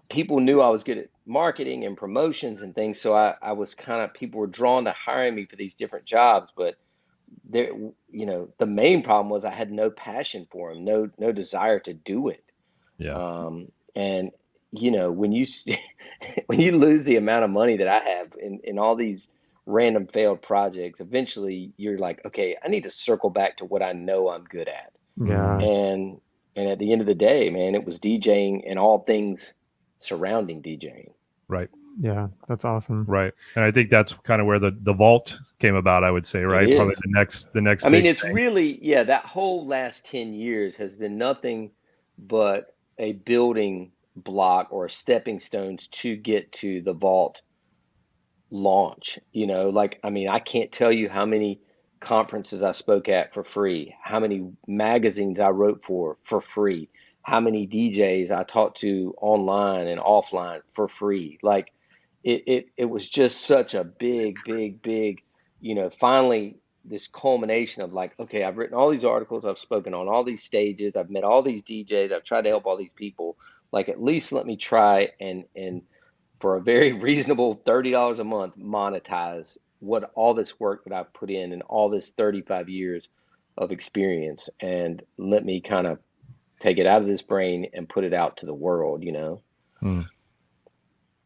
people knew I was good at marketing and promotions and things. So I was people were drawn to hiring me for these different jobs, but there, the main problem was I had no passion for them, no desire to do it. Yeah. And when you lose the amount of money that I have in all these random failed projects, eventually you're like, okay, I need to circle back to what I know I'm good at. Yeah. And at the end of the day, man, it was DJing and all things surrounding DJing. Right. Yeah, that's awesome. Right. And I think that's kind of where the vault came about, I would say, right? Probably the next I mean, it's thing. really, that whole last 10 years has been nothing but a building block or stepping stones to get to the vault launch. I can't tell you how many conferences I spoke at for free, how many magazines I wrote for free, how many DJs I talked to online and offline for free. Like, it was just such a big, finally this culmination of like, okay, I've written all these articles, I've spoken on all these stages, I've met all these DJs, I've tried to help all these people. Like, at least let me try and for a very reasonable $30 a month monetize what all this work that I've put in and all this 35 years of experience, and let me kind of take it out of this brain and put it out to the world,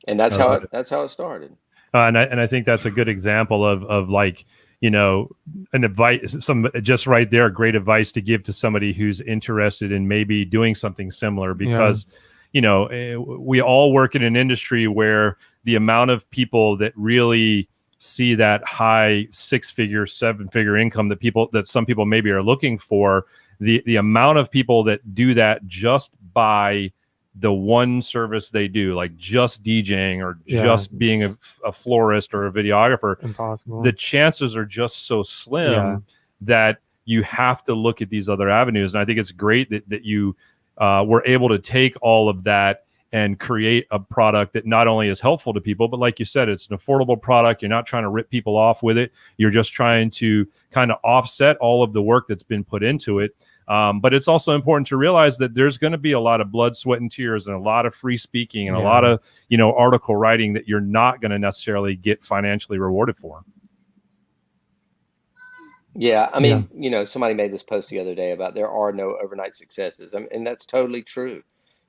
And that's how it started. And I think that's a good example of like, you know, an advice, some just right there, great advice to give to somebody who's interested in maybe doing something similar, because, you know, we all work in an industry where the amount of people that really see that high 6-figure, 7-figure income that some people maybe are looking for, the amount of people that do that just by the one service they do, like just DJing or just being a florist or a videographer, impossible. The chances are just so slim that you have to look at these other avenues. And I think it's great that you were able to take all of that and create a product that not only is helpful to people, but like you said, it's an affordable product. You're not trying to rip people off with it. You're just trying to kind of offset all of the work that's been put into it. But it's also important to realize that there's going to be a lot of blood, sweat, and tears, and a lot of free speaking, and a lot of, you know, article writing that you're not going to necessarily get financially rewarded for. Yeah, I mean, you know, somebody made this post the other day about there are no overnight successes, and that's totally true.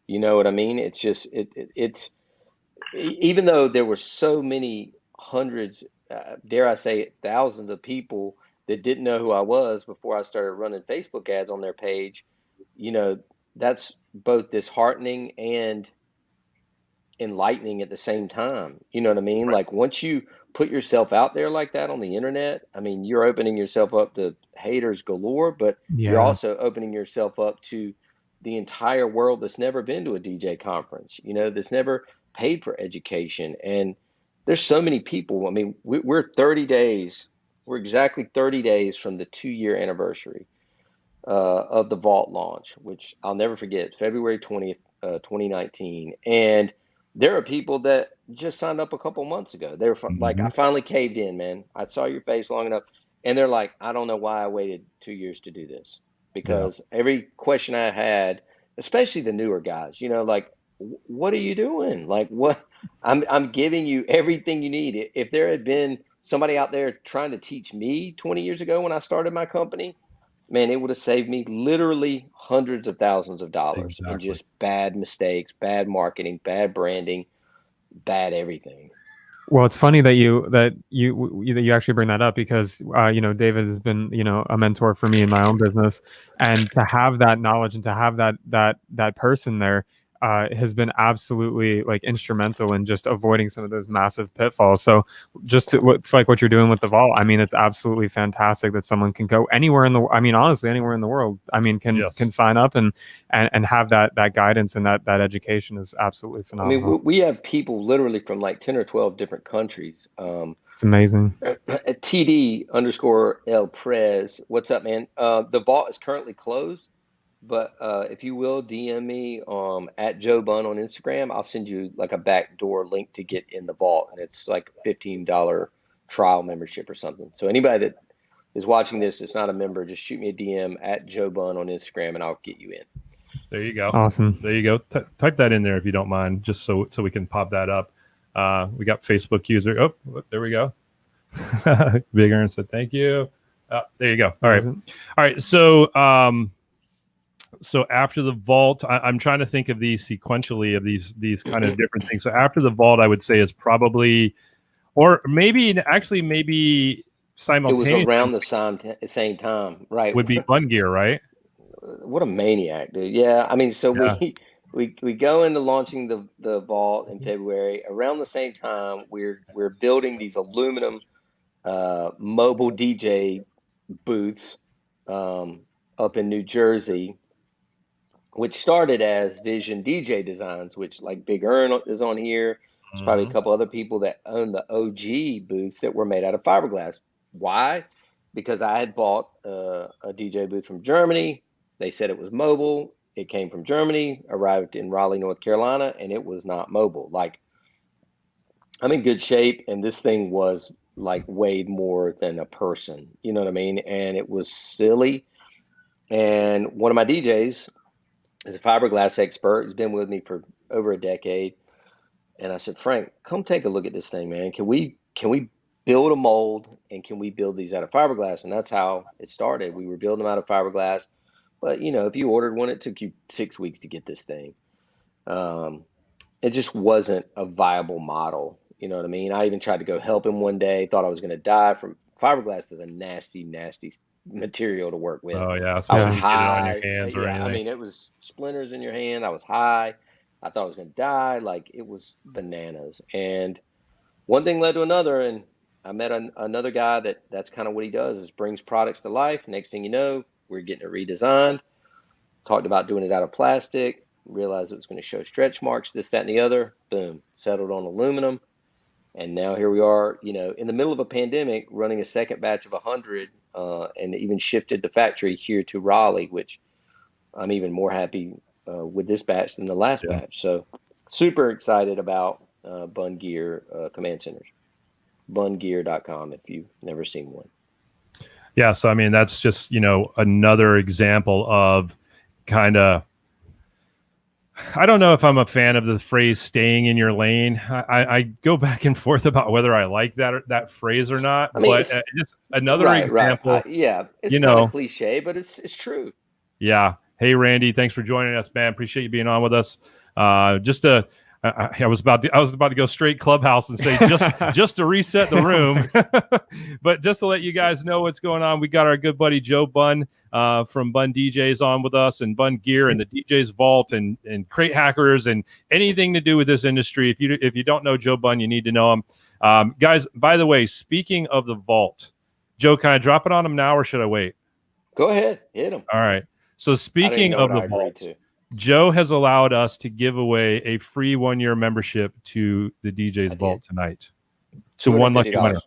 You know what I mean? It's just it's even though there were so many hundreds, dare I say, thousands of people that didn't know who I was before I started running Facebook ads on their page, you know, that's both disheartening and enlightening at the same time. You know what I mean? Like once you put yourself out there like that on the internet, I mean, you're opening yourself up to haters galore, but you're also opening yourself up to the entire world that's never been to a DJ conference, you know, that's never paid for education. And there's so many people. I mean, we're 30 days. We're exactly 30 days from the 2-year anniversary of the Vault launch, which I'll never forget, February 20th, 2019. And there are people that just signed up a couple months ago. They were like, I finally caved in, man. I saw your face long enough. And they're like, I don't know why I waited 2 years to do this. Because every question I had, especially the newer guys, you know, like, what are you doing? Like, what? I'm giving you everything you need. If there had been somebody out there trying to teach me 20 years ago when I started my company, man, it would have saved me literally hundreds of thousands of dollars in just bad mistakes, bad marketing, bad branding, bad everything. Well, it's funny that you actually bring that up, because you know, David has been, you know, a mentor for me in my own business, and to have that knowledge and to have that person there has been absolutely like instrumental in just avoiding some of those massive pitfalls. So it's like what you're doing with the Vault. I mean, it's absolutely fantastic that someone can go anywhere in the, I mean, honestly, anywhere in the world. I mean, can sign up and have that guidance and that education is absolutely phenomenal. I mean, we have people literally from like 10 or 12 different countries. It's amazing. TD_El Prez. What's up, man? The Vault is currently closed. But if you will DM me at Joe Bunn on Instagram, I'll send you like a backdoor link to get in the Vault, and it's like $15 trial membership or something. So anybody that is watching this that's not a member, just shoot me a DM at Joe Bunn on Instagram, and I'll get you in. There you go. Awesome. There you go. Type that in there if you don't mind, just so we can pop that up. We got Facebook user. Oh, there we go. Big Earn said thank you. There you go. All right. All right. So after the Vault, I'm trying to think of these sequentially, of these kind of different things. So after the Vault, I would say is probably, or maybe simultaneously. It was around the same time, right? Would be Bunn Gear, right? What a maniac, dude! Yeah, I mean, so we go into launching the Vault in February. Around the same time, we're building these aluminum mobile DJ booths up in New Jersey, which started as Vision DJ Designs, which like Big Earn is on here. There's probably a couple other people that own the OG booths that were made out of fiberglass. Why? Because I had bought a DJ booth from Germany. They said it was mobile. It came from Germany, arrived in Raleigh, North Carolina, and it was not mobile. Like, I'm in good shape, and this thing was like weighed more than a person. You know what I mean? And it was silly. And one of my DJs is a fiberglass expert. He's been with me for over a decade. And I said, Frank, come take a look at this thing, man. Can we build a mold, and can we build these out of fiberglass? And that's how it started. We were building them out of fiberglass. But, you know, if you ordered one, it took you 6 weeks to get this thing. it just wasn't a viable model. You know what I mean? I even tried to go help him one day, thought I was going to die from fiberglass is a nasty, nasty material to work with. Oh yeah, I was especially if you get it on your hands or Yeah, I anything. mean, it was splinters in your hand. I was high. I thought I was going to die. Like, it was bananas. And one thing led to another, and I met another guy that's kind of what he does, is brings products to life. Next thing you know, we're getting it redesigned. Talked about doing it out of plastic. Realized it was going to show stretch marks, this, that, and the other. Boom, settled on aluminum. And now here we are, you know, in the middle of a pandemic, running a second batch of 100, and even shifted the factory here to Raleigh, which I'm even more happy with this batch than the last batch. So super excited about Bunn Gear command centers. BunnGear.com if you've never seen one. Yeah, so I mean, that's just, you know, another example of kind of, I don't know if I'm a fan of the phrase "staying in your lane." I go back and forth about whether I like that phrase or not. I mean, but just another example. Right. Yeah, it's kind of cliche, but it's true. Yeah. Hey, Randy, thanks for joining us, man. Appreciate you being on with us. I was about to go straight Clubhouse and say just to reset the room, but just to let you guys know what's going on, we got our good buddy Joe Bunn from Bunn DJs on with us, and Bunn Gear and the DJ's Vault and Crate Hackers and anything to do with this industry. If you don't know Joe Bunn, you need to know him, guys. By the way, speaking of the Vault, Joe, can I drop it on him now or should I wait? Go ahead, hit him. All right. So speaking of the Vault, Joe has allowed us to give away a free 1-year membership to the DJ's Vault tonight to one lucky winner.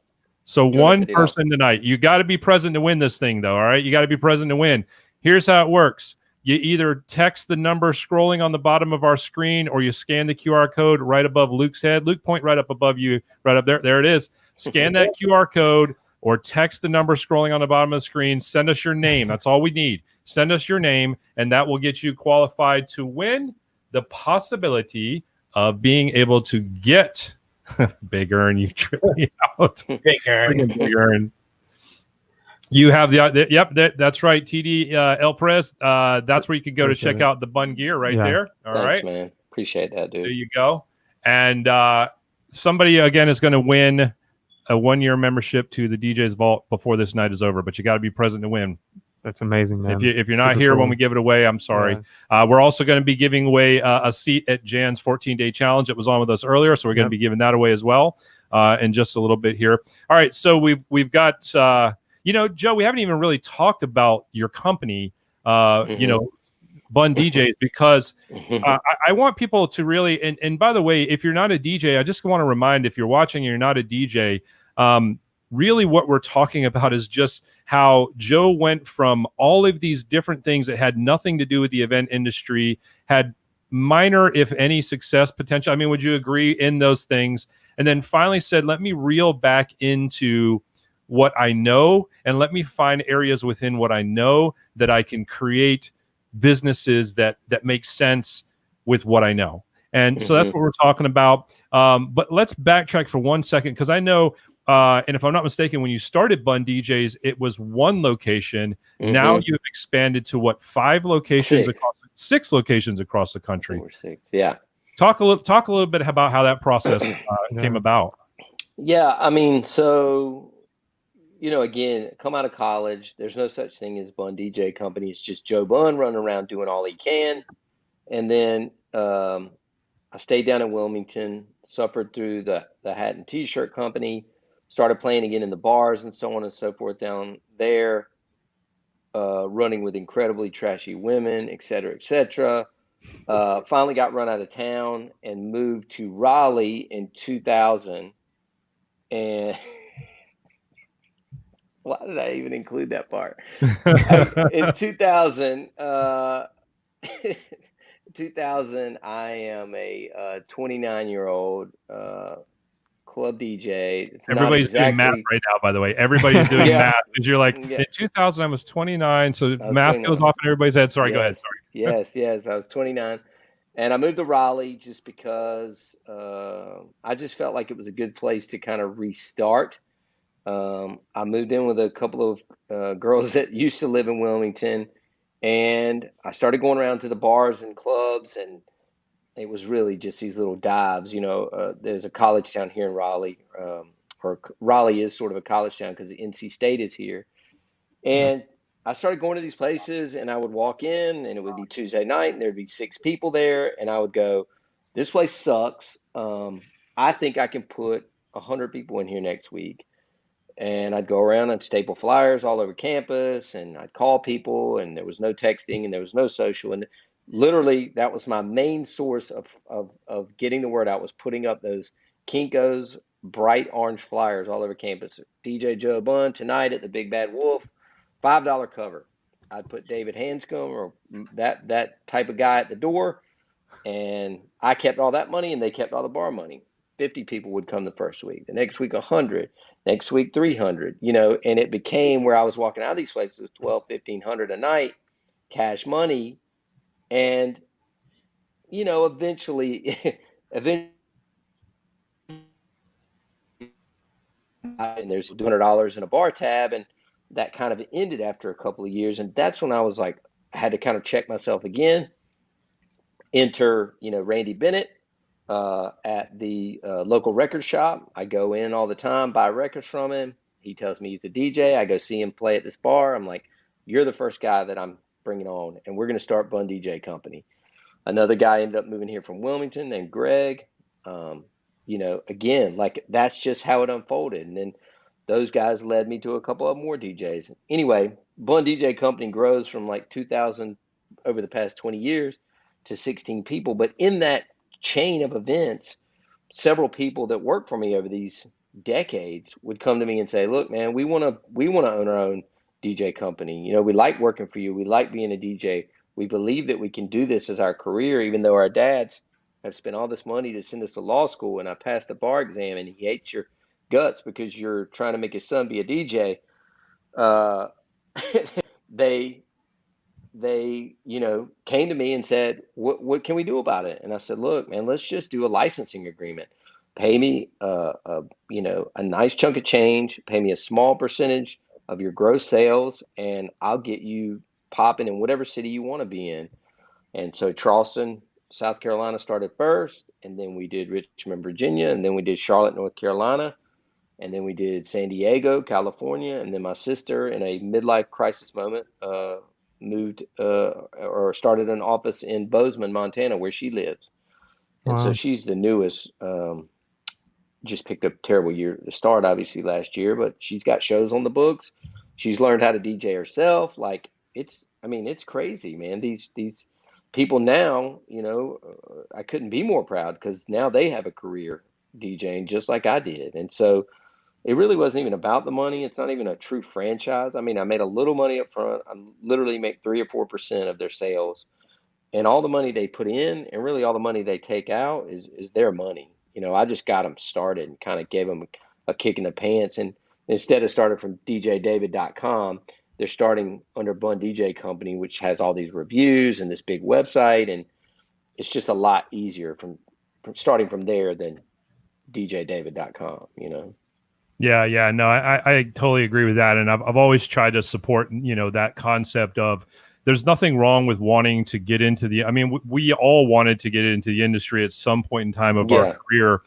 So one person tonight. You got to be present to win this thing, though. All right, you got to be present to win. Here's how it works: you either text the number scrolling on the bottom of our screen, or you scan the QR code right above Luke's head. Luke, point right up above you, right up there. There it is. Scan that QR code, or text the number scrolling on the bottom of the screen. Send us your name. That's all we need. Send us your name, and that will get you qualified to win the possibility of being able to get Big Earn. You trip me out. Big Earn. You have that's right. TD El Perez. That's where you can go to check out the Bunn Gear right there. All right, man. Appreciate that, dude. There you go. And somebody again is going to win a 1-year membership to the DJ's Vault before this night is over. But you got to be present to win. That's amazing, man. If you're not here when we give it away, I'm sorry. Yeah. We're also going to be giving away a seat at Jan's 14-day challenge. It was on with us earlier, so we're going to be giving that away as well in just a little bit here. All right, so we've got Joe, we haven't even really talked about your company, Bunn DJs, because I want people to really and by the way, if you're not a DJ, I just want to remind, if you're watching and you're not a DJ, really what we're talking about is just how Joe went from all of these different things that had nothing to do with the event industry, had minor, if any, success potential. I mean, would you agree in those things? And then finally said, let me reel back into what I know and let me find areas within what I know that I can create businesses that make sense with what I know. And so that's what we're talking about. But let's backtrack for 1 second, because I know, and if I'm not mistaken, when you started Bunn DJs, it was one location. Now you've expanded to what, 5 locations? Six locations across the country. 4, 6, yeah. Talk a little bit about how that process came about. Yeah, I mean, so, again, come out of college, there's no such thing as Bunn DJ Company. It's just Joe Bunn running around doing all he can. And then I stayed down in Wilmington, suffered through the hat and T-shirt company, started playing again in the bars and so on and so forth down there, running with incredibly trashy women, et cetera, et cetera. Finally got run out of town and moved to Raleigh in 2000. And why did I even include that part? In 2000, I am a 29-year-old club DJ. Everybody's doing math right now, by the way. Everybody's doing math. Because you're like, in 2000, I was 29. So math 29. Goes off in everybody's head. Sorry, go ahead. Sorry. Yes. I was 29. And I moved to Raleigh just because I just felt like it was a good place to kind of restart. I moved in with a couple of girls that used to live in Wilmington. And I started going around to the bars and clubs, and it was really just these little dives. There's a college town here in Raleigh, or Raleigh is sort of a college town because the NC State is here. And I started going to these places, and I would walk in, and it would be Tuesday night, and there'd be 6 people there, and I would go, this place sucks. I think I can put 100 people in here next week. And I'd go around and staple flyers all over campus, and I'd call people, and there was no texting and there was no social. And literally that was my main source of getting the word out, was putting up those Kinko's bright orange flyers all over campus. DJ Joe Bunn tonight at the Big Bad Wolf, $5 cover. I'd put David Hanscom or that type of guy at the door, and I kept all that money and they kept all the bar money. 50 people would come the first week, the next week 100, next week 300, and it became where I was walking out of these places, 1,200, 1,500 a night, cash money. And, eventually, and there's $200 in a bar tab, and that kind of ended after a couple of years. And that's when I was like, I had to kind of check myself again. Enter, Randy Bennett at the local record shop. I go in all the time, buy records from him. He tells me he's a DJ. I go see him play at this bar. I'm like, you're the first guy that I'm bringing on, and we're going to start Bunn DJ Company. Another guy ended up moving here from Wilmington named Greg. Again, like that's just how it unfolded. And then those guys led me to a couple of more DJs. Anyway, Bunn DJ Company grows from like 2,000 over the past 20 years to 16 people. But in that chain of events, several people that worked for me over these decades would come to me and say, look, man, we want to own our own DJ company. We like working for you. We like being a DJ. We believe that we can do this as our career, even though our dads have spent all this money to send us to law school, and I passed the bar exam, and he hates your guts because you're trying to make his son be a DJ. They came to me and said, what can we do about it? And I said, look, man, let's just do a licensing agreement. Pay me a nice chunk of change, pay me a small percentage of your gross sales, and I'll get you popping in whatever city you want to be in. And so Charleston, South Carolina started first, and then we did Richmond, Virginia, and then we did Charlotte, North Carolina, and then we did San Diego, California, and then my sister, in a midlife crisis moment, moved or started an office in Bozeman, Montana, where she lives. And Wow. so she's the newest, just picked up a terrible year to start, obviously, last year, but she's got shows on the books. She's learned how to DJ herself. Like it's crazy, man. These people now, I couldn't be more proud because now they have a career DJing just like I did. And so it really wasn't even about the money. It's not even a true franchise. I mean, I made a little money up front. I literally make 3 or 4% of their sales, and all the money they put in and really all the money they take out is their money. I just got them started and kind of gave them a kick in the pants. And instead of starting from djdavid.com, they're starting under Bunn DJ Company, which has all these reviews and this big website. And it's just a lot easier from starting from there than djdavid.com, Yeah, no, I totally agree with that, and I've always tried to support that concept of there's nothing wrong with wanting to get into the. I mean, we all wanted to get into the industry at some point in time of our career,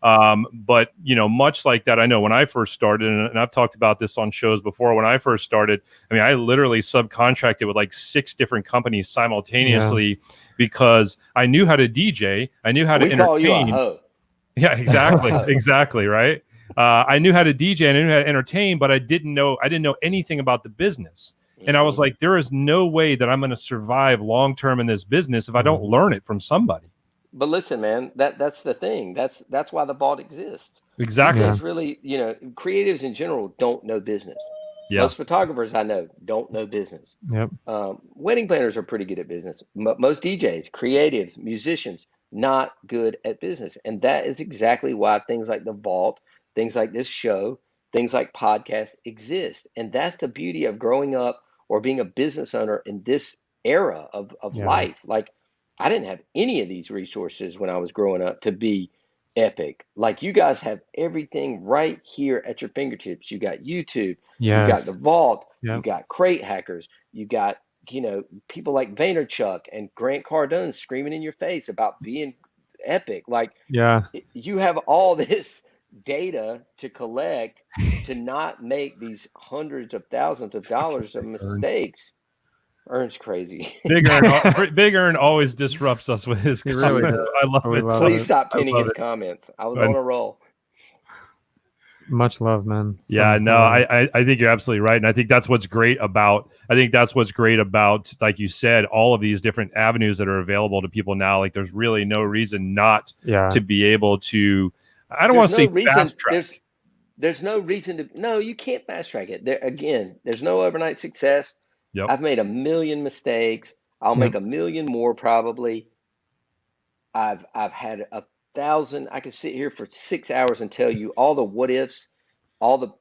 but much like that, I know when I first started, and I've talked about this on shows before. When I first started, I mean, I literally subcontracted with like 6 different companies simultaneously because I knew how to DJ, I knew how to entertain. Call you a hoe. Yeah, exactly, right. I knew how to DJ and I knew how to entertain, but I didn't know anything about the business. And I was like, there is no way that I'm going to survive long-term in this business if I don't learn it from somebody. But listen, man, that's the thing. That's why the vault exists. Exactly. Because really, creatives in general don't know business. Yeah. Most photographers I know don't know business. Yep. Wedding planners are pretty good at business. Most DJs, creatives, musicians, not good at business. And that is exactly why things like the vault, things like this show, things like podcasts exist. And that's the beauty of growing up or being a business owner in this era of life. Like, I didn't have any of these resources when I was growing up to be epic. Like, you guys have everything right here at your fingertips. You got YouTube, you got the vault, you got Crate Hackers, you got you know, people like Vaynerchuk and Grant Cardone screaming in your face about being epic. Like, Yeah. you have all this data to collect to not make these hundreds of thousands of dollars of mistakes. Ern's crazy. Big Ern always disrupts us with his comments. Really does. I love it. Please stop pinning his comments. I was on a roll. Much love, man. Yeah, no, I think you're absolutely right. And I think that's what's great about, like you said, all of these different avenues that are available to people now. Like, there's really no reason not to be able to, I don't want to say fast track. There's no reason to, no, you can't fast track it. There's no overnight success. Yep. I've made 1 million mistakes. I'll make 1 million more probably. I've had 1,000. I could sit here for 6 hours and tell you all the what ifs, all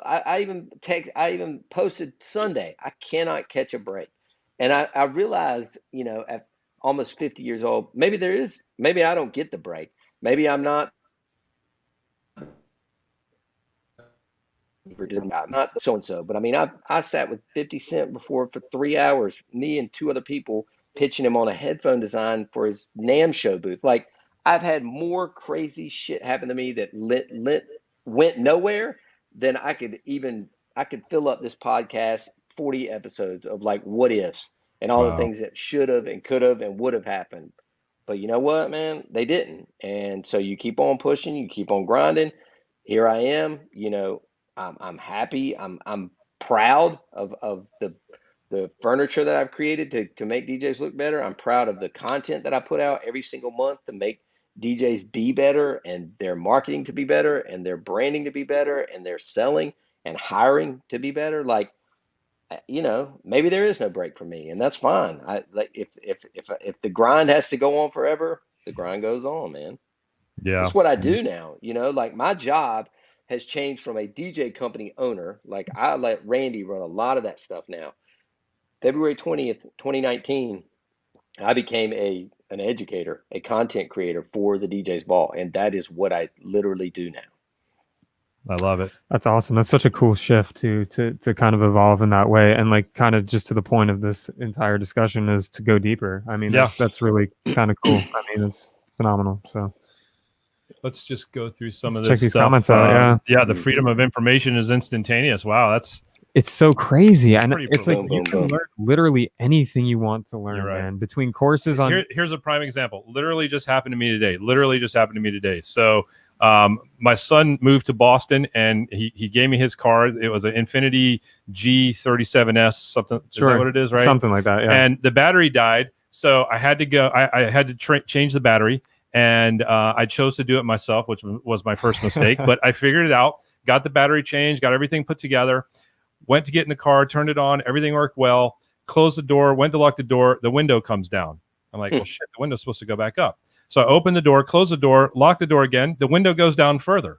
I even posted Sunday. I cannot catch a break. And I realized, you know, at almost 50 years old, maybe I don't get the break. Maybe I'm not so-and-so, but I mean, I sat with 50 Cent before for 3 hours, me and 2 other people pitching him on a headphone design for his NAMM show booth. Like, I've had more crazy shit happen to me that went nowhere than I could fill up this podcast 40 episodes of like what ifs and all the things that should have and could have and would have happened. But you know what, man? They didn't. And so you keep on pushing, you keep on grinding. Here I am, you know, I'm happy. I'm proud of the furniture that I've created to make DJs look better. I'm proud of the content that I put out every single month to make DJs be better and their marketing to be better and their branding to be better and their selling and hiring to be better. Like, you know, maybe there is no break for me, and that's fine. If the grind has to go on forever, the grind goes on, man. Yeah. That's what I do now. You know, like my job has changed from a DJ company owner. Like, I let Randy run a lot of that stuff now. February 20th, 2019, I became an educator, a content creator for the DJ's Ball. And that is what I literally do now. I love it. That's awesome. That's such a cool shift to kind of evolve in that way. And like, kind of just to the point of this entire discussion is to go deeper. I mean, that's really kind of cool. I mean, it's phenomenal. So let's just go through some of this. Check these stuff. comments out. Yeah. The freedom of information is instantaneous. Wow. It's so crazy. And it's like boom, you can boom. learn literally anything you want to learn, Right. man. Between courses on Here's a prime example. Literally just happened to me today. So my son moved to Boston and he gave me his car. It was an Infinity G37S, something. Sure. Is that what it is, right? Something like that, yeah. And the battery died. So I had to go. I had to change the battery. And I chose to do it myself, which was my first mistake. But I figured it out, got the battery changed, got everything put together, went to get in the car, turned it on, everything worked well, closed the door, went to lock the door, the window comes down. I'm like, well, shit, the window's supposed to go back up. So I open the door, close the door, lock the door again, the window goes down further.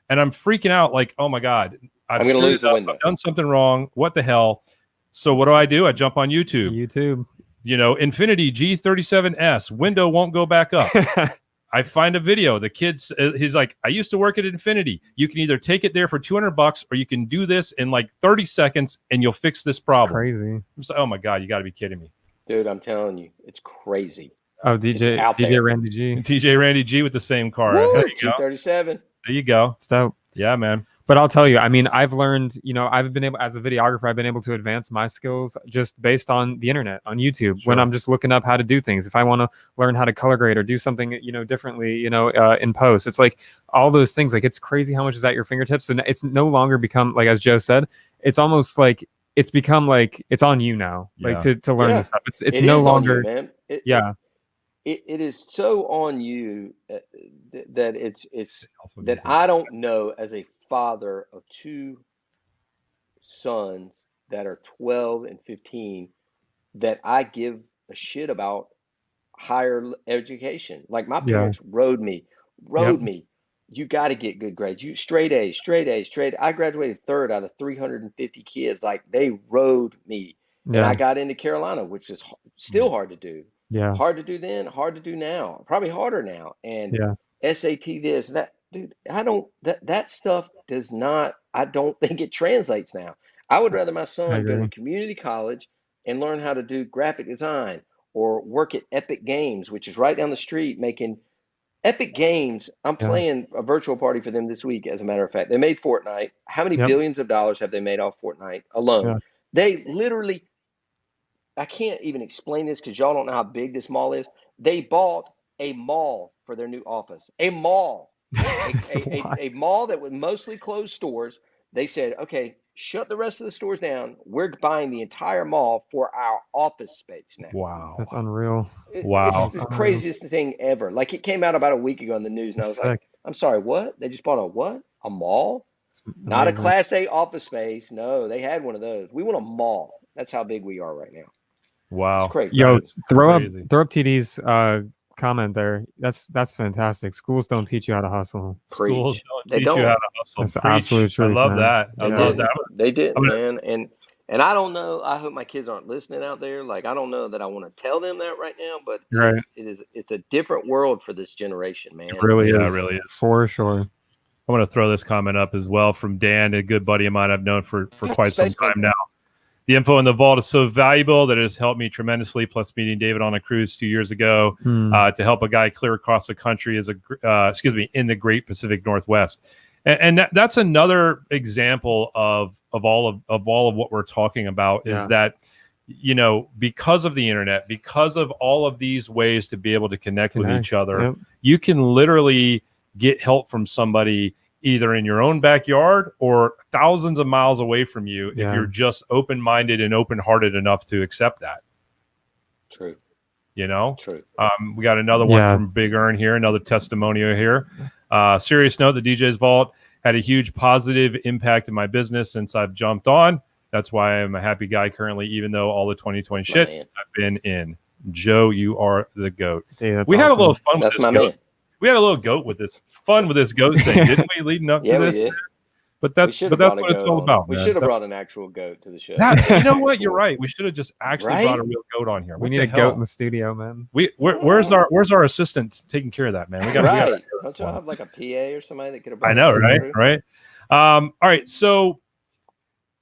And I'm freaking out like, oh my God, I'm going to lose the window. I've done something wrong. What the hell? So what do? I jump on YouTube. You know, Infinity G37S, window won't go back up. I find a video. The kid's, he's like, I used to work at Infinity. You can either take it there for $200 or you can do this in like 30 seconds and you'll fix this problem. It's crazy. I'm just like, oh my God, you got to be kidding me. Dude, I'm telling you, it's crazy. Oh, DJ Randy G. DJ Randy G with the same car. Woo, There you go. G37. There you go. It's dope. Yeah, man. But I'll tell you, I mean, I've learned, you know, I've been able, as a videographer, I've been able to advance my skills just based on the internet, on YouTube, when I'm just looking up how to do things. If I want to learn how to color grade or do something, you know, differently, you know, in post, it's like all those things, like it's crazy how much is at your fingertips. And it's no longer become, like, as Joe said, it's almost like it's become like it's on you now, like to learn this stuff. It's no longer, man. It is so on you that it's that I don't know, as a father of 2 sons that are 12 and 15, that I give a shit about higher education. Like my parents rode me. You got to get good grades. You straight A's. I graduated 3rd out of 350 kids. Like, they rode me. And I got into Carolina, which is still hard to do. Yeah. Hard to do then, hard to do now. Probably harder now. And SAT this, that. Dude, that stuff does not, I don't think it translates now. I would rather my son go to community college, and learn how to do graphic design or work at Epic Games, which is right down the street making Epic Games. I'm playing a virtual party for them this week. As a matter of fact, they made Fortnite. How many billions of dollars have they made off Fortnite alone? Yeah. They literally, I can't even explain this because y'all don't know how big this mall is. They bought a mall for their new office, a mall, a mall that was mostly closed stores. They said, okay, shut the rest of the stores down. We're buying the entire mall for our office space now. Wow. That's unreal. Wow. It's the craziest thing ever. Like, it came out about a week ago in the news, and I was like, I'm sorry, what? They just bought a what? A mall? Not a Class A office space. No, they had one of those. We want a mall. That's how big we are right now. Wow. It's crazy. Yo, throw crazy. up TD's comment there. That's fantastic. Schools don't teach you how to hustle. Schools don't They teach don't. you how to hustle. That's the Preach. absolute truth, I love man. that. I love that. They did, man. And I don't know. I hope my kids aren't listening out there. Like, I don't know that I want to tell them that right now, but it's a different world for this generation, man. It really is. It really is. For sure. I want to throw this comment up as well from Dan, a good buddy of mine I've known for quite some time now. The info in the vault is so valuable that it has helped me tremendously. Plus, meeting David on a cruise 2 years ago to help a guy clear across the country in the Great Pacific Northwest, and that's another example of all of what we're talking about is that, you know, because of the internet, because of all of these ways to be able to connect with each other, you can literally get help from somebody either in your own backyard or thousands of miles away from you if you're just open-minded and open-hearted enough to accept that. True. You know? True. We got another one from Big Earn here, another testimonial here. Serious note, the DJ's Vault had a huge positive impact in my business since I've jumped on. That's why I'm a happy guy currently, even though all the 2020 shit I've been in. Joe, you are the GOAT. Dude, we had a little fun with this goat. Man. We had a little goat with this fun with this goat thing, didn't we? Leading up to this, we did. But that's what it's all about. We should have brought an actual goat to the show. You know what? You're right. We should have just actually brought a real goat on here. We need a goat in the studio, man. Where's our assistant taking care of that, man? We got Don't you have like a PA or somebody that could have? I know, right? All right, so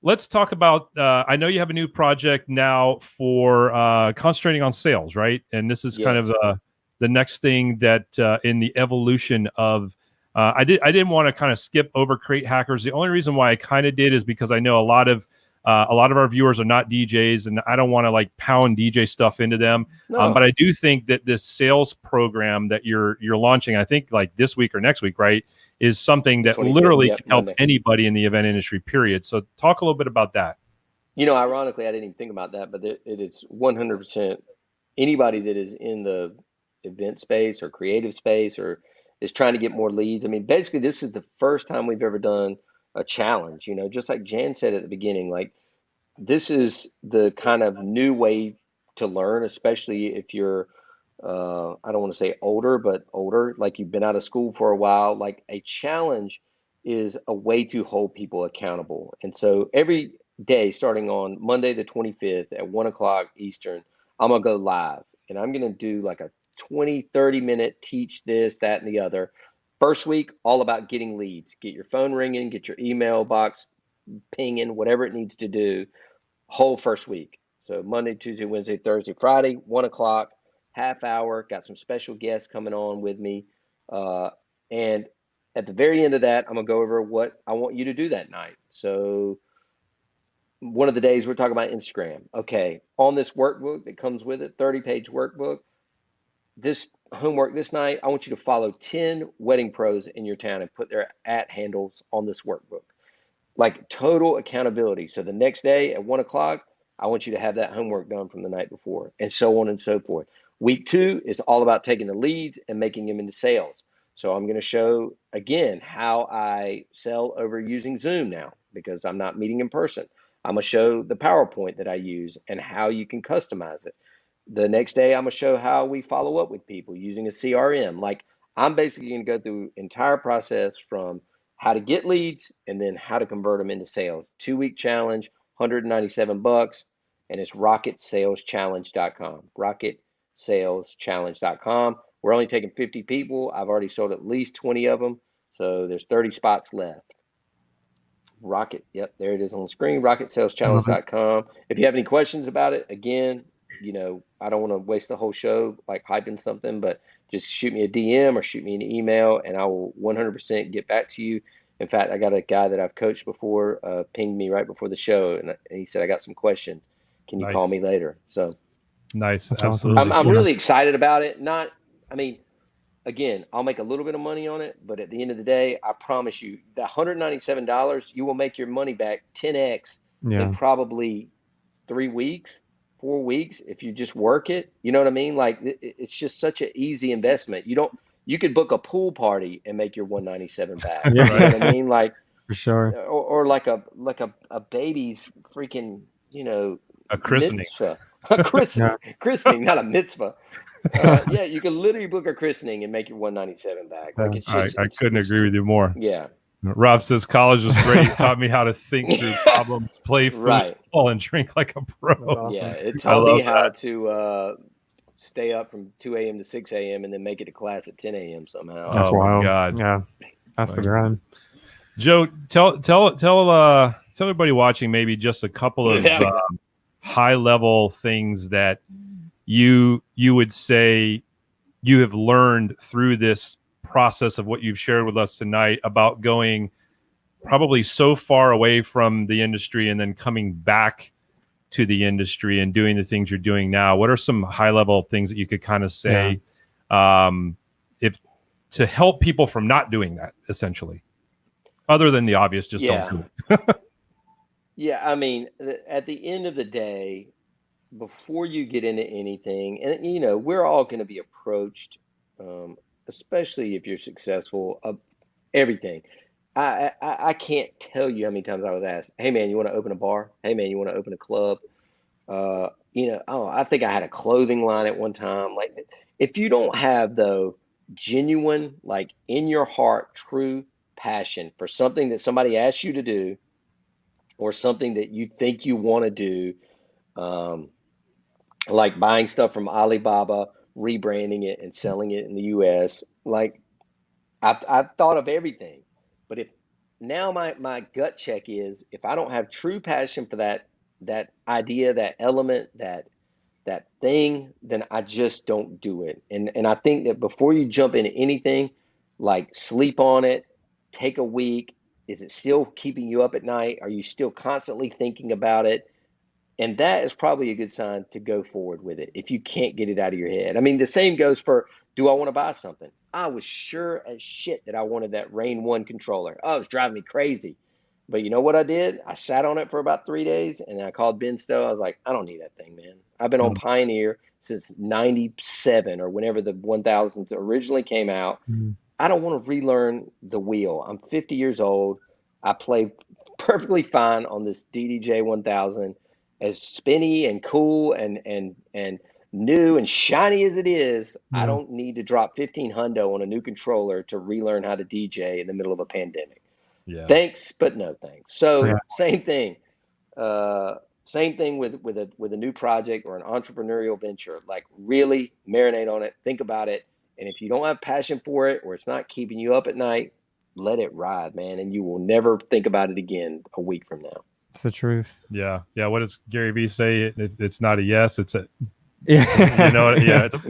let's talk about. I know you have a new project now for concentrating on sales, right? And this is kind of the next thing that in the evolution of I didn't want to kind of skip over crate hackers. The only reason why I kind of did is because I know a lot of our viewers are not DJs, and I don't want to like pound DJ stuff into them. But I do think that this sales program that you're launching, I think like this week or next week, right, is something that literally can help anybody in the event industry, period. So talk a little bit about that. You know, ironically, I didn't even think about that, but it is 100% anybody that is in the event space or creative space or is trying to get more leads. I mean, basically, this is the first time we've ever done a challenge, you know, just like Jan said at the beginning, like this is the kind of new way to learn, especially if you're, I don't want to say older, like you've been out of school for a while. Like a challenge is a way to hold people accountable. And so every day, starting on Monday, the 25th at 1:00 Eastern, I'm going to go live and I'm going to do like a 20-30 minute teach this, that, and the other. First week, all about getting leads. Get your phone ringing, get your email box pinging, whatever it needs to do, whole first week. So Monday, Tuesday, Wednesday, Thursday, Friday, 1:00, half hour. Got some special guests coming on with me. And at the very end of that, I'm going to go over what I want you to do that night. So one of the days we're talking about Instagram. Okay, on this workbook that comes with it, 30-page workbook, this homework this night, I want you to follow 10 wedding pros in your town and put their @ handles on this workbook. Like total accountability. So the next day at 1:00, I want you to have that homework done from the night before, and so on and so forth. Week 2 is all about taking the leads and making them into sales. So I'm going to show again how I sell over using Zoom now because I'm not meeting in person. I'm going to show the PowerPoint that I use and how you can customize it. The next day, I'm going to show how we follow up with people using a CRM. Like I'm basically going to go through entire process from how to get leads and then how to convert them into sales. 2-week challenge, $197, and it's rocketsalechallenge.com. Rocketsalechallenge.com. We're only taking 50 people. I've already sold at least 20 of them, so there's 30 spots left. Rocket. Yep, there it is on the screen. RocketSalesChallenge.com. If you have any questions about it, again, I don't want to waste the whole show like hyping something, but just shoot me a DM or shoot me an email, and I will 100% get back to you. In fact, I got a guy that I've coached before pinged me right before the show, and he said, I got some questions. Can you call me later? So nice. That's Absolutely. I'm really excited about it. Again, I'll make a little bit of money on it, but at the end of the day, I promise you, the $197, you will make your money back 10x in probably 3 weeks, 4 weeks, if you just work it. You know what I mean? Like, it's just such an easy investment. You could book a pool party and make your 197 back. You know what I mean? Like, for sure. Or like a baby's freaking, a christening. Mitzvah. A christening, not a mitzvah. You can literally book a christening and make your 197 back. Like, it's just, I couldn't agree with you more. Yeah. Rob says college was great. It taught me how to think through problems, play football, and drink like a pro. Awesome. Yeah, it taught me how to stay up from 2 a.m. to 6 a.m. and then make it to class at 10 a.m. somehow. That's wild. God. Yeah, that's the grind. Joe, tell everybody watching maybe just a couple of high level things that you would say you have learned through this process of what you've shared with us tonight about going probably so far away from the industry and then coming back to the industry and doing the things you're doing now. What are some high level things that you could kind of say if to help people from not doing that, essentially, other than the obvious, just don't do it? Yeah. I mean, at the end of the day, before you get into anything, and we're all going to be approached, especially if you're successful, of everything. I can't tell you how many times I was asked, hey man, you want to open a bar? Hey man, you want to open a club? I think I had a clothing line at one time. Like, if you don't have though genuine, like in your heart, true passion for something that somebody asked you to do, or something that you think you want to do, like buying stuff from Alibaba, rebranding it and selling it in the US. Like, I've thought of everything, but if now my gut check is, if I don't have true passion for that idea, that element, that thing, then I just don't do it. And I think that before you jump into anything, like, sleep on it, take a week. Is it still keeping you up at night? Are you still constantly thinking about it? And that is probably a good sign to go forward with it if you can't get it out of your head. I mean, the same goes for, do I want to buy something? I was sure as shit that I wanted that Rain 1 controller. Oh, it was driving me crazy. But you know what I did? I sat on it for about 3 days, and then I called Ben Stowe. I was like, I don't need that thing, man. I've been on Pioneer since 97 or whenever the 1000s originally came out. I don't want to relearn the wheel. I'm 50 years old. I play perfectly fine on this DDJ 1000. As spinny and cool and new and shiny as it is, I don't need to drop 15 hundo on a new controller to relearn how to DJ in the middle of a pandemic. Yeah. Thanks, but no thanks. So same thing. Same thing with a new project or an entrepreneurial venture. Like, really marinate on it, think about it. And if you don't have passion for it, or it's not keeping you up at night, let it ride, man. And you will never think about it again a week from now. It's the truth. Yeah. What does Gary Vee say? It's not a yes. It's a yeah. It's a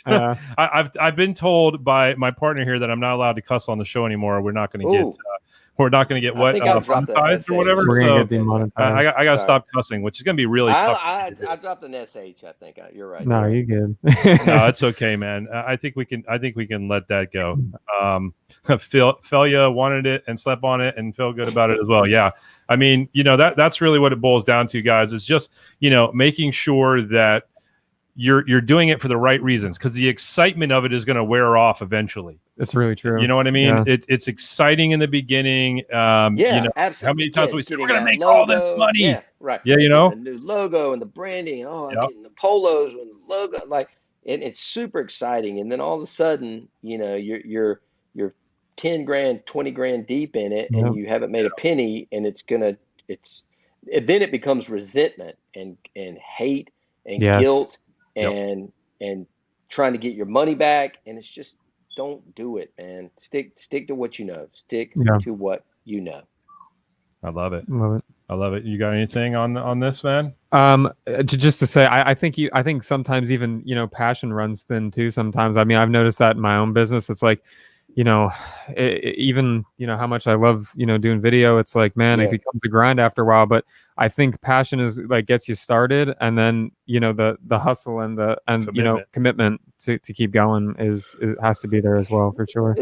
yes. I've been told by my partner here that I'm not allowed to cuss on the show anymore. We're not going to get monetized or whatever. We're going to get demonetized. I got to stop cussing, which is going to be really tough. I dropped an SH. I think you're right. No, you're good. No, it's okay, man. I think we can let that go. Felia wanted it and slept on it and felt good about it as well. Yeah. I mean, that's really what it boils down to, guys. It's just, making sure that you're doing it for the right reasons, because the excitement of it is going to wear off eventually. It's really true. You know what I mean? Yeah. It's exciting in the beginning. Absolutely. How many times we said we're going to make all this money? Yeah, right. Yeah, the new logo and the branding. I'm getting the polos and the logo. Like, and it's super exciting. And then all of a sudden, you're 10 grand, 20 grand deep in it, and you haven't made a penny, and then it becomes resentment and hate and guilt and trying to get your money back. And it's just, don't do it, man. Stick to what you know. Stick to what you know. I love it. Love it. I love it. You got anything on this, man? Just to say, I think sometimes even, passion runs thin too. Sometimes, I mean, I've noticed that in my own business. It's like, even, how much I love, doing video, it's like, man, it becomes a grind after a while, but I think passion is like gets you started. And then, the hustle and commitment to keep going has to be there as well, for sure.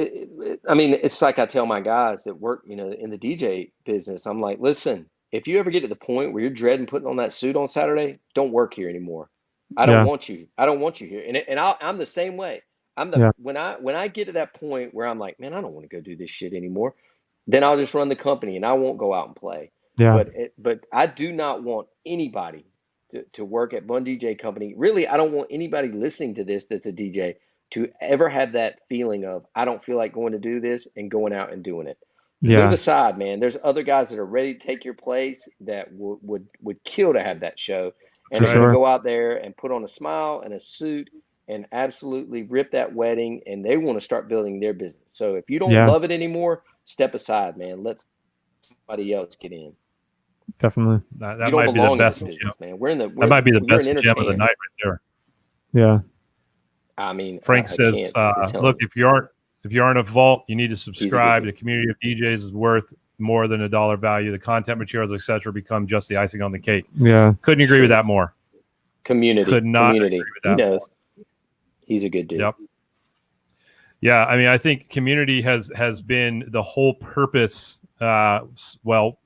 I mean, it's like I tell my guys that work, in the DJ business, I'm like, listen, if you ever get to the point where you're dreading putting on that suit on Saturday, don't work here anymore. I don't want you. I don't want you here. And I'm the same way. When I get to that point where I'm like, man, I don't want to go do this shit anymore, then I'll just run the company and I won't go out and play. Yeah. But I do not want anybody to work at Bunn DJ Company. Really, I don't want anybody listening to this that's a DJ to ever have that feeling of, I don't feel like going to do this and going out and doing it. Move aside, man. There's other guys that are ready to take your place that would kill to have that show. And they're going to go out there and put on a smile and a suit and absolutely rip that wedding, and they want to start building their business. So if you don't love it anymore, step aside, man. Let somebody else get in. Definitely. That might be the best business, man. That might be the best gem of the night right there. Yeah. I mean, Frank says, look, if you aren't a vault, you need to subscribe. The community of DJs is worth more than $1 value. The content materials, etc., become just the icing on the cake. Yeah. Couldn't agree with that more. Community. Could not agree with that. He knows. He's a good dude. Yep. Yeah, I mean, I think community has been the whole purpose. Outside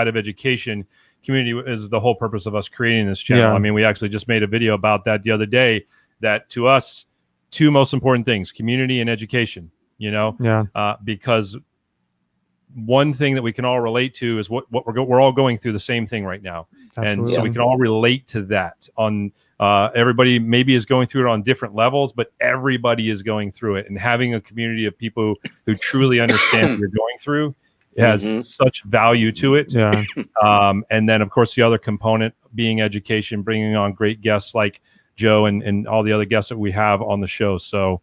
of education, community is the whole purpose of us creating this channel. I mean, we actually just made a video about that the other day. That to us, two most important things: community and education. Because one thing that we can all relate to is what we're all going through the same thing right now. Absolutely. And so we can all relate to that. On everybody maybe is going through it on different levels, but everybody is going through it. And having a community of people who truly understand what you're going through has such value to it. Yeah. And then, of course, the other component being education, bringing on great guests like Joe and all the other guests that we have on the show. So,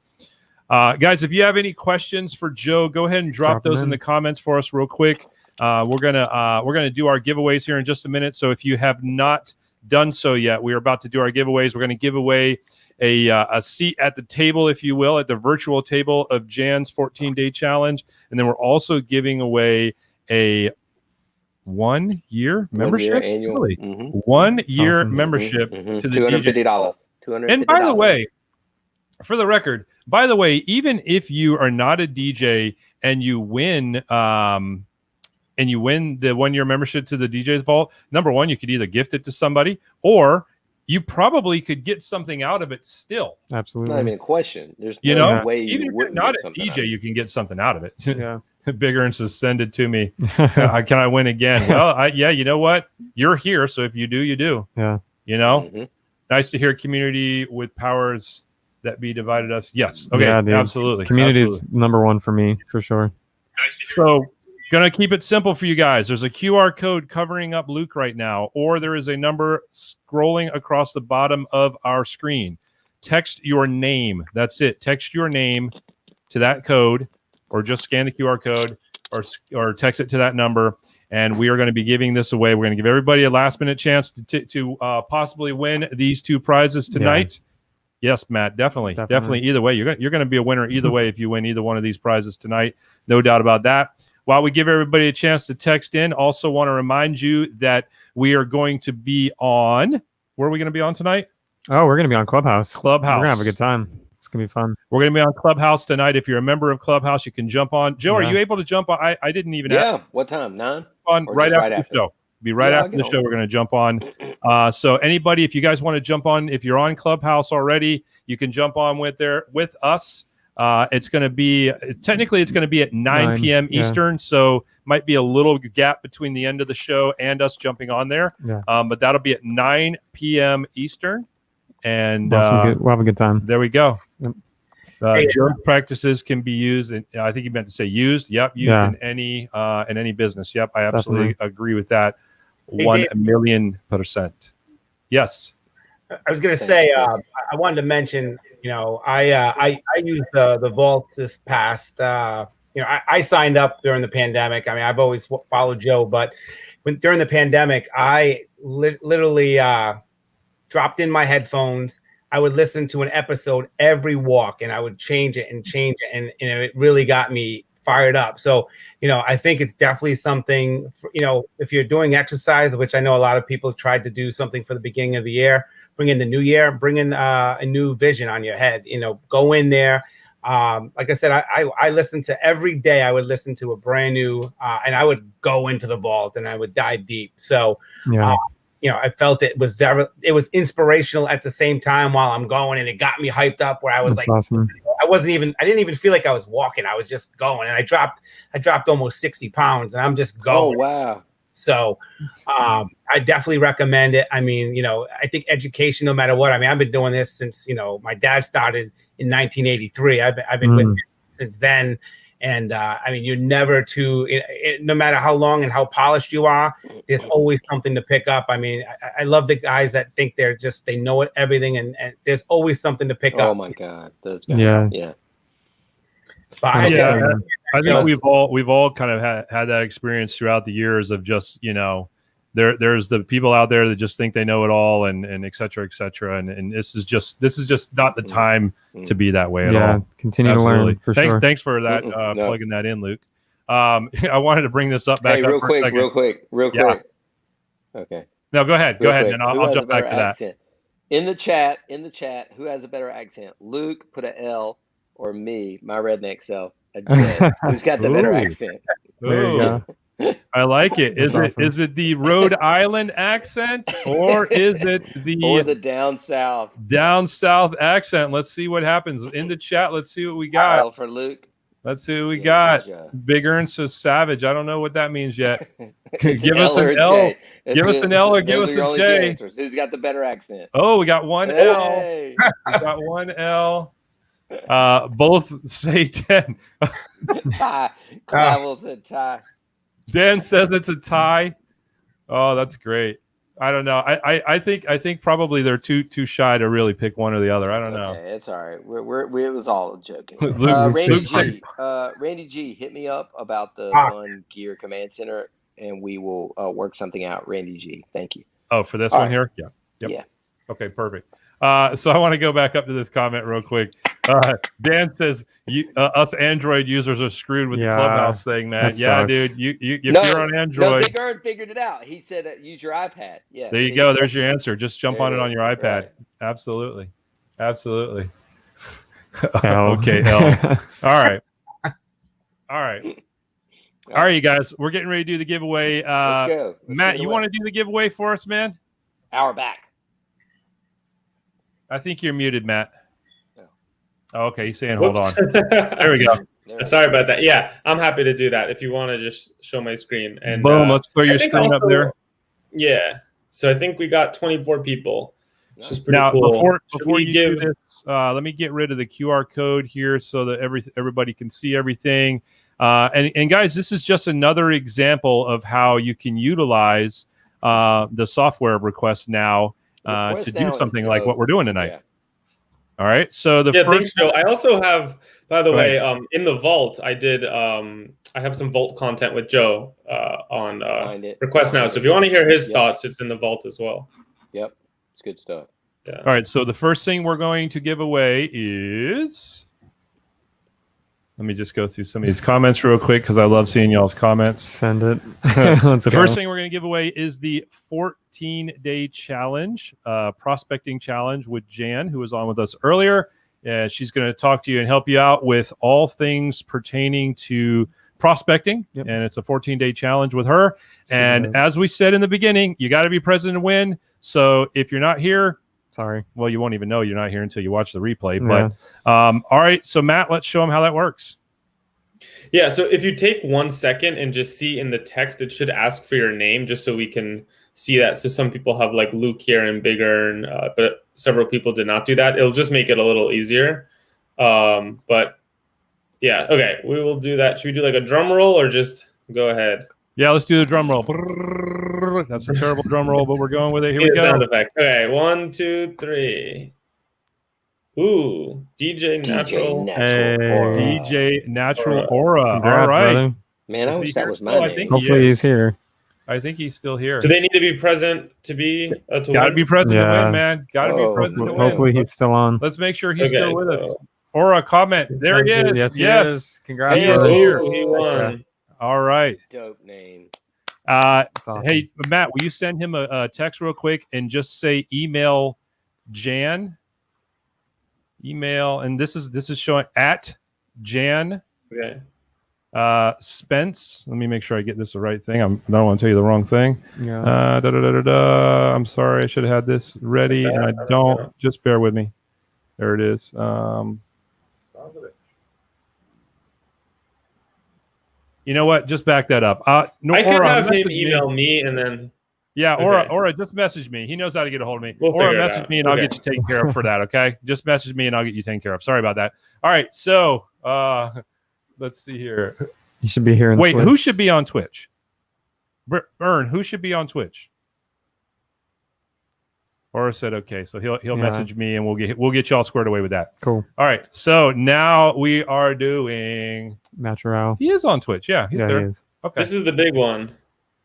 guys, if you have any questions for Joe, go ahead and drop those in the comments for us real quick. We're gonna do our giveaways here in just a minute. So if you have not done so yet, we are about to do our giveaways. We're going to give away a seat at the table, if you will, at the virtual table of Jan's 14-day challenge, and then we're also giving away a 1 year membership. 1 year annual. Really? 1 year awesome. Membership to the $250. $250. And by the way, for the record, even if you are not a DJ and you win the 1 year membership to the DJ's Vault, number one, you could either gift it to somebody, or you probably could get something out of it still. Absolutely. It's not even a question. There's no way even if you're not a DJ, you can get something out of it. Yeah. Bigger and just send it to me. Can I win again? Well, you know what? You're here, so if you do, you do. Yeah. Nice to hear community with powers that be divided us. Yes. Okay. Yeah, absolutely. Community is number one for me, for sure. So, gonna keep it simple for you guys. There's a QR code covering up Luke right now, or there is a number scrolling across the bottom of our screen. Text your name. That's it. Text your name to that code, or just scan the QR code, or text it to that number. And we are going to be giving this away. We're going to give everybody a last-minute chance to possibly win these two prizes tonight. Yeah. Yes, Matt, definitely. Either way, you're going to be a winner either way if you win either one of these prizes tonight. No doubt about that. While we give everybody a chance to text in, also want to remind you that we are going to be on. Where are we going to be on tonight? Oh, we're going to be on Clubhouse. We're going to have a good time. It's going to be fun. We're going to be on Clubhouse tonight. If you're a member of Clubhouse, you can jump on. Joe, are you able to jump on? I didn't even ask. What time? 9? On right after the show. Be right after the show. We're going to jump on. So anybody, if you guys want to jump on, if you're on Clubhouse already, you can jump on with us. It's going to be technically at 9 p.m. Eastern, so might be a little gap between the end of the show and us jumping on there. Yeah. But that'll be at 9 p.m. Eastern, and we'll have a good time. There we go. Yep. Joke practices can be used. I think you meant to say used. Yep, used in any business. Yep, I absolutely agree with that. 1,000,000%. Yes. I was going to say, I wanted to mention, I used the vault this past I signed up during the pandemic. I mean, I've always followed Joe, but during the pandemic, I literally dropped in my headphones. I would listen to an episode every walk, and I would change it, and it really got me fired up. So, I think it's definitely something for, if you're doing exercise, which I know a lot of people tried to do something for the beginning of the year, bring in the new year, bring in a new vision on your head, go in there. Like I said, I listened to every day. I would listen to a brand new, and I would go into the vault and I would dive deep. So, I felt it was inspirational at the same time while I'm going, and it got me hyped up where I was awesome. I didn't even feel like I was walking. I was just going, and I dropped almost 60 pounds, and I'm just going. Oh, wow. So, I definitely recommend it. I mean, I think education, no matter what, I mean, I've been doing this since, my dad started in 1983. I've been with him since then. And I mean, you're never no matter how long and how polished you are, there's always something to pick up. I mean, I love the guys that think they know everything, and there's always something to pick up. Oh my God. Those guys. Yeah. But I think we've all kind of had that experience throughout the years of just, there's the people out there that just think they know it all, and et cetera, and this is just not the time to be that way at all. Continue to learn for sure. Thanks for that plugging that in, Luke. I wanted to bring this up back up real quick. Okay. No, go ahead, and I'll jump back to that. In the chat, who has a better accent? Luke, put a L, or me, my redneck self, a J. Who's got the better accent? There you go. I like it. Is it the Rhode Island accent, or is it the down south? Down south accent. Let's see what happens in the chat. Let's see what we got. L for Luke. Let's see what we got. Big Earn says savage. I don't know what that means yet. Give us an L. Give us an L or give us a J. Who's got the better accent? Oh, we got one L. We got one L. Both say 10. Tie. Clavel said tie. Dan says it's a tie. Oh, that's great. I don't know. I think probably they're too shy to really pick one or the other. I don't know. It's all right. It was all joking. Randy G, hit me up about the Bunn Gear Command Center, and we will work something out. Randy G, thank you. Oh, for this one here? Yeah. Yep. Yeah. Okay, perfect. So I want to go back up to this comment real quick. Dan says, us Android users are screwed with the Clubhouse thing, man. Yeah, dude. If you're on Android. Big Earn figured it out. He said use your iPad. Yeah. There you go. There's your answer. Just jump on it on your iPad. Right. Absolutely. Okay, L. All right, you guys. We're getting ready to do the giveaway. Let's go. Matt, you want to do the giveaway for us, man? Hour back. I think you're muted, Matt. No. Oh, okay, he's saying hold on. There we go. Sorry about that. Yeah, I'm happy to do that if you want to just show my screen. And boom, let's throw your screen up there. Yeah. So I think we got 24 people, which is pretty now, cool. Before you do this, let me get rid of the QR code here so that everybody can see everything. And guys, this is just another example of how you can utilize the software request now. To do something like what we're doing tonight. Yeah. All right. So the first. Thanks, Joe. I also have, by the way, in the vault, I have some vault content with Joe on request now. So if you want to hear his thoughts, it's in the vault as well. Yep, it's good stuff. Yeah. All right. So the first thing we're going to give away is. Let me just go through some of these comments real quick because I love seeing y'all's comments. Send it. The first thing we're going to give away is the 14-day challenge, prospecting challenge with Jan, who was on with us earlier. She's going to talk to you and help you out with all things pertaining to prospecting. Yep. And it's a 14-day challenge with her. And as we said in the beginning, you got to be present to win. So if you're not here, sorry. Well, you won't even know you're not here until you watch the replay. Yeah. But all right. So Matt, let's show them how that works. Yeah. So if you take 1 second and just see in the text, it should ask for your name just so we can see that. So some people have like Luke here and Big Earn, but several people did not do that. It'll just make it a little easier. But yeah. Okay. We will do that. Should we do like a drum roll or just go ahead? Yeah, let's do the drum roll. That's a terrible drum roll, but we're going with it. Here we go. Sound effect. Okay, 1, 2, 3. Ooh, DJ Natural. Aura. DJ Natural Aura. Congrats, All right. brother. Man, I Is wish he that here was still? my I name. think Hopefully he's here. I think he's still here. Do they need to be present to be to Got to win? be present to Yeah. win, man. Got to be Oh, present to man. win. Hopefully he's still on. Let's make sure he's Okay, still with so- us. Aura, comment. There he is. Yes, he Yes. is. Congrats, Hey, brother. here. Oh, he won. All right. Dope name. That's awesome. Hey, Matt, will you send him a text real quick and just say email Jan? Email, and this is showing at Jan Okay. Spence. Let me make sure I get this the right thing. I don't want to tell you the wrong thing. Yeah. I'm sorry. I should have had this ready, and I don't. Just bear with me. There it is. You know what? Just back that up. No, I could Aura, have him message me. email me and then. Yeah, Okay. Aura, just message me. He knows how to get a hold of me. We'll Aura, figure it message out. me and I'll Okay. get you taken care of for that. Okay, just message me and I'll get you taken care of. Sorry about that. All right, so let's see here. He should be here. Wait, who should be on Twitch? Ern, who should be on Twitch? Aura said okay, so he'll message me and we'll get y'all squared away with that. Cool. All right, so now we are doing. Natural. He is on Twitch. Yeah, he's there. He is. Okay. This is the big one.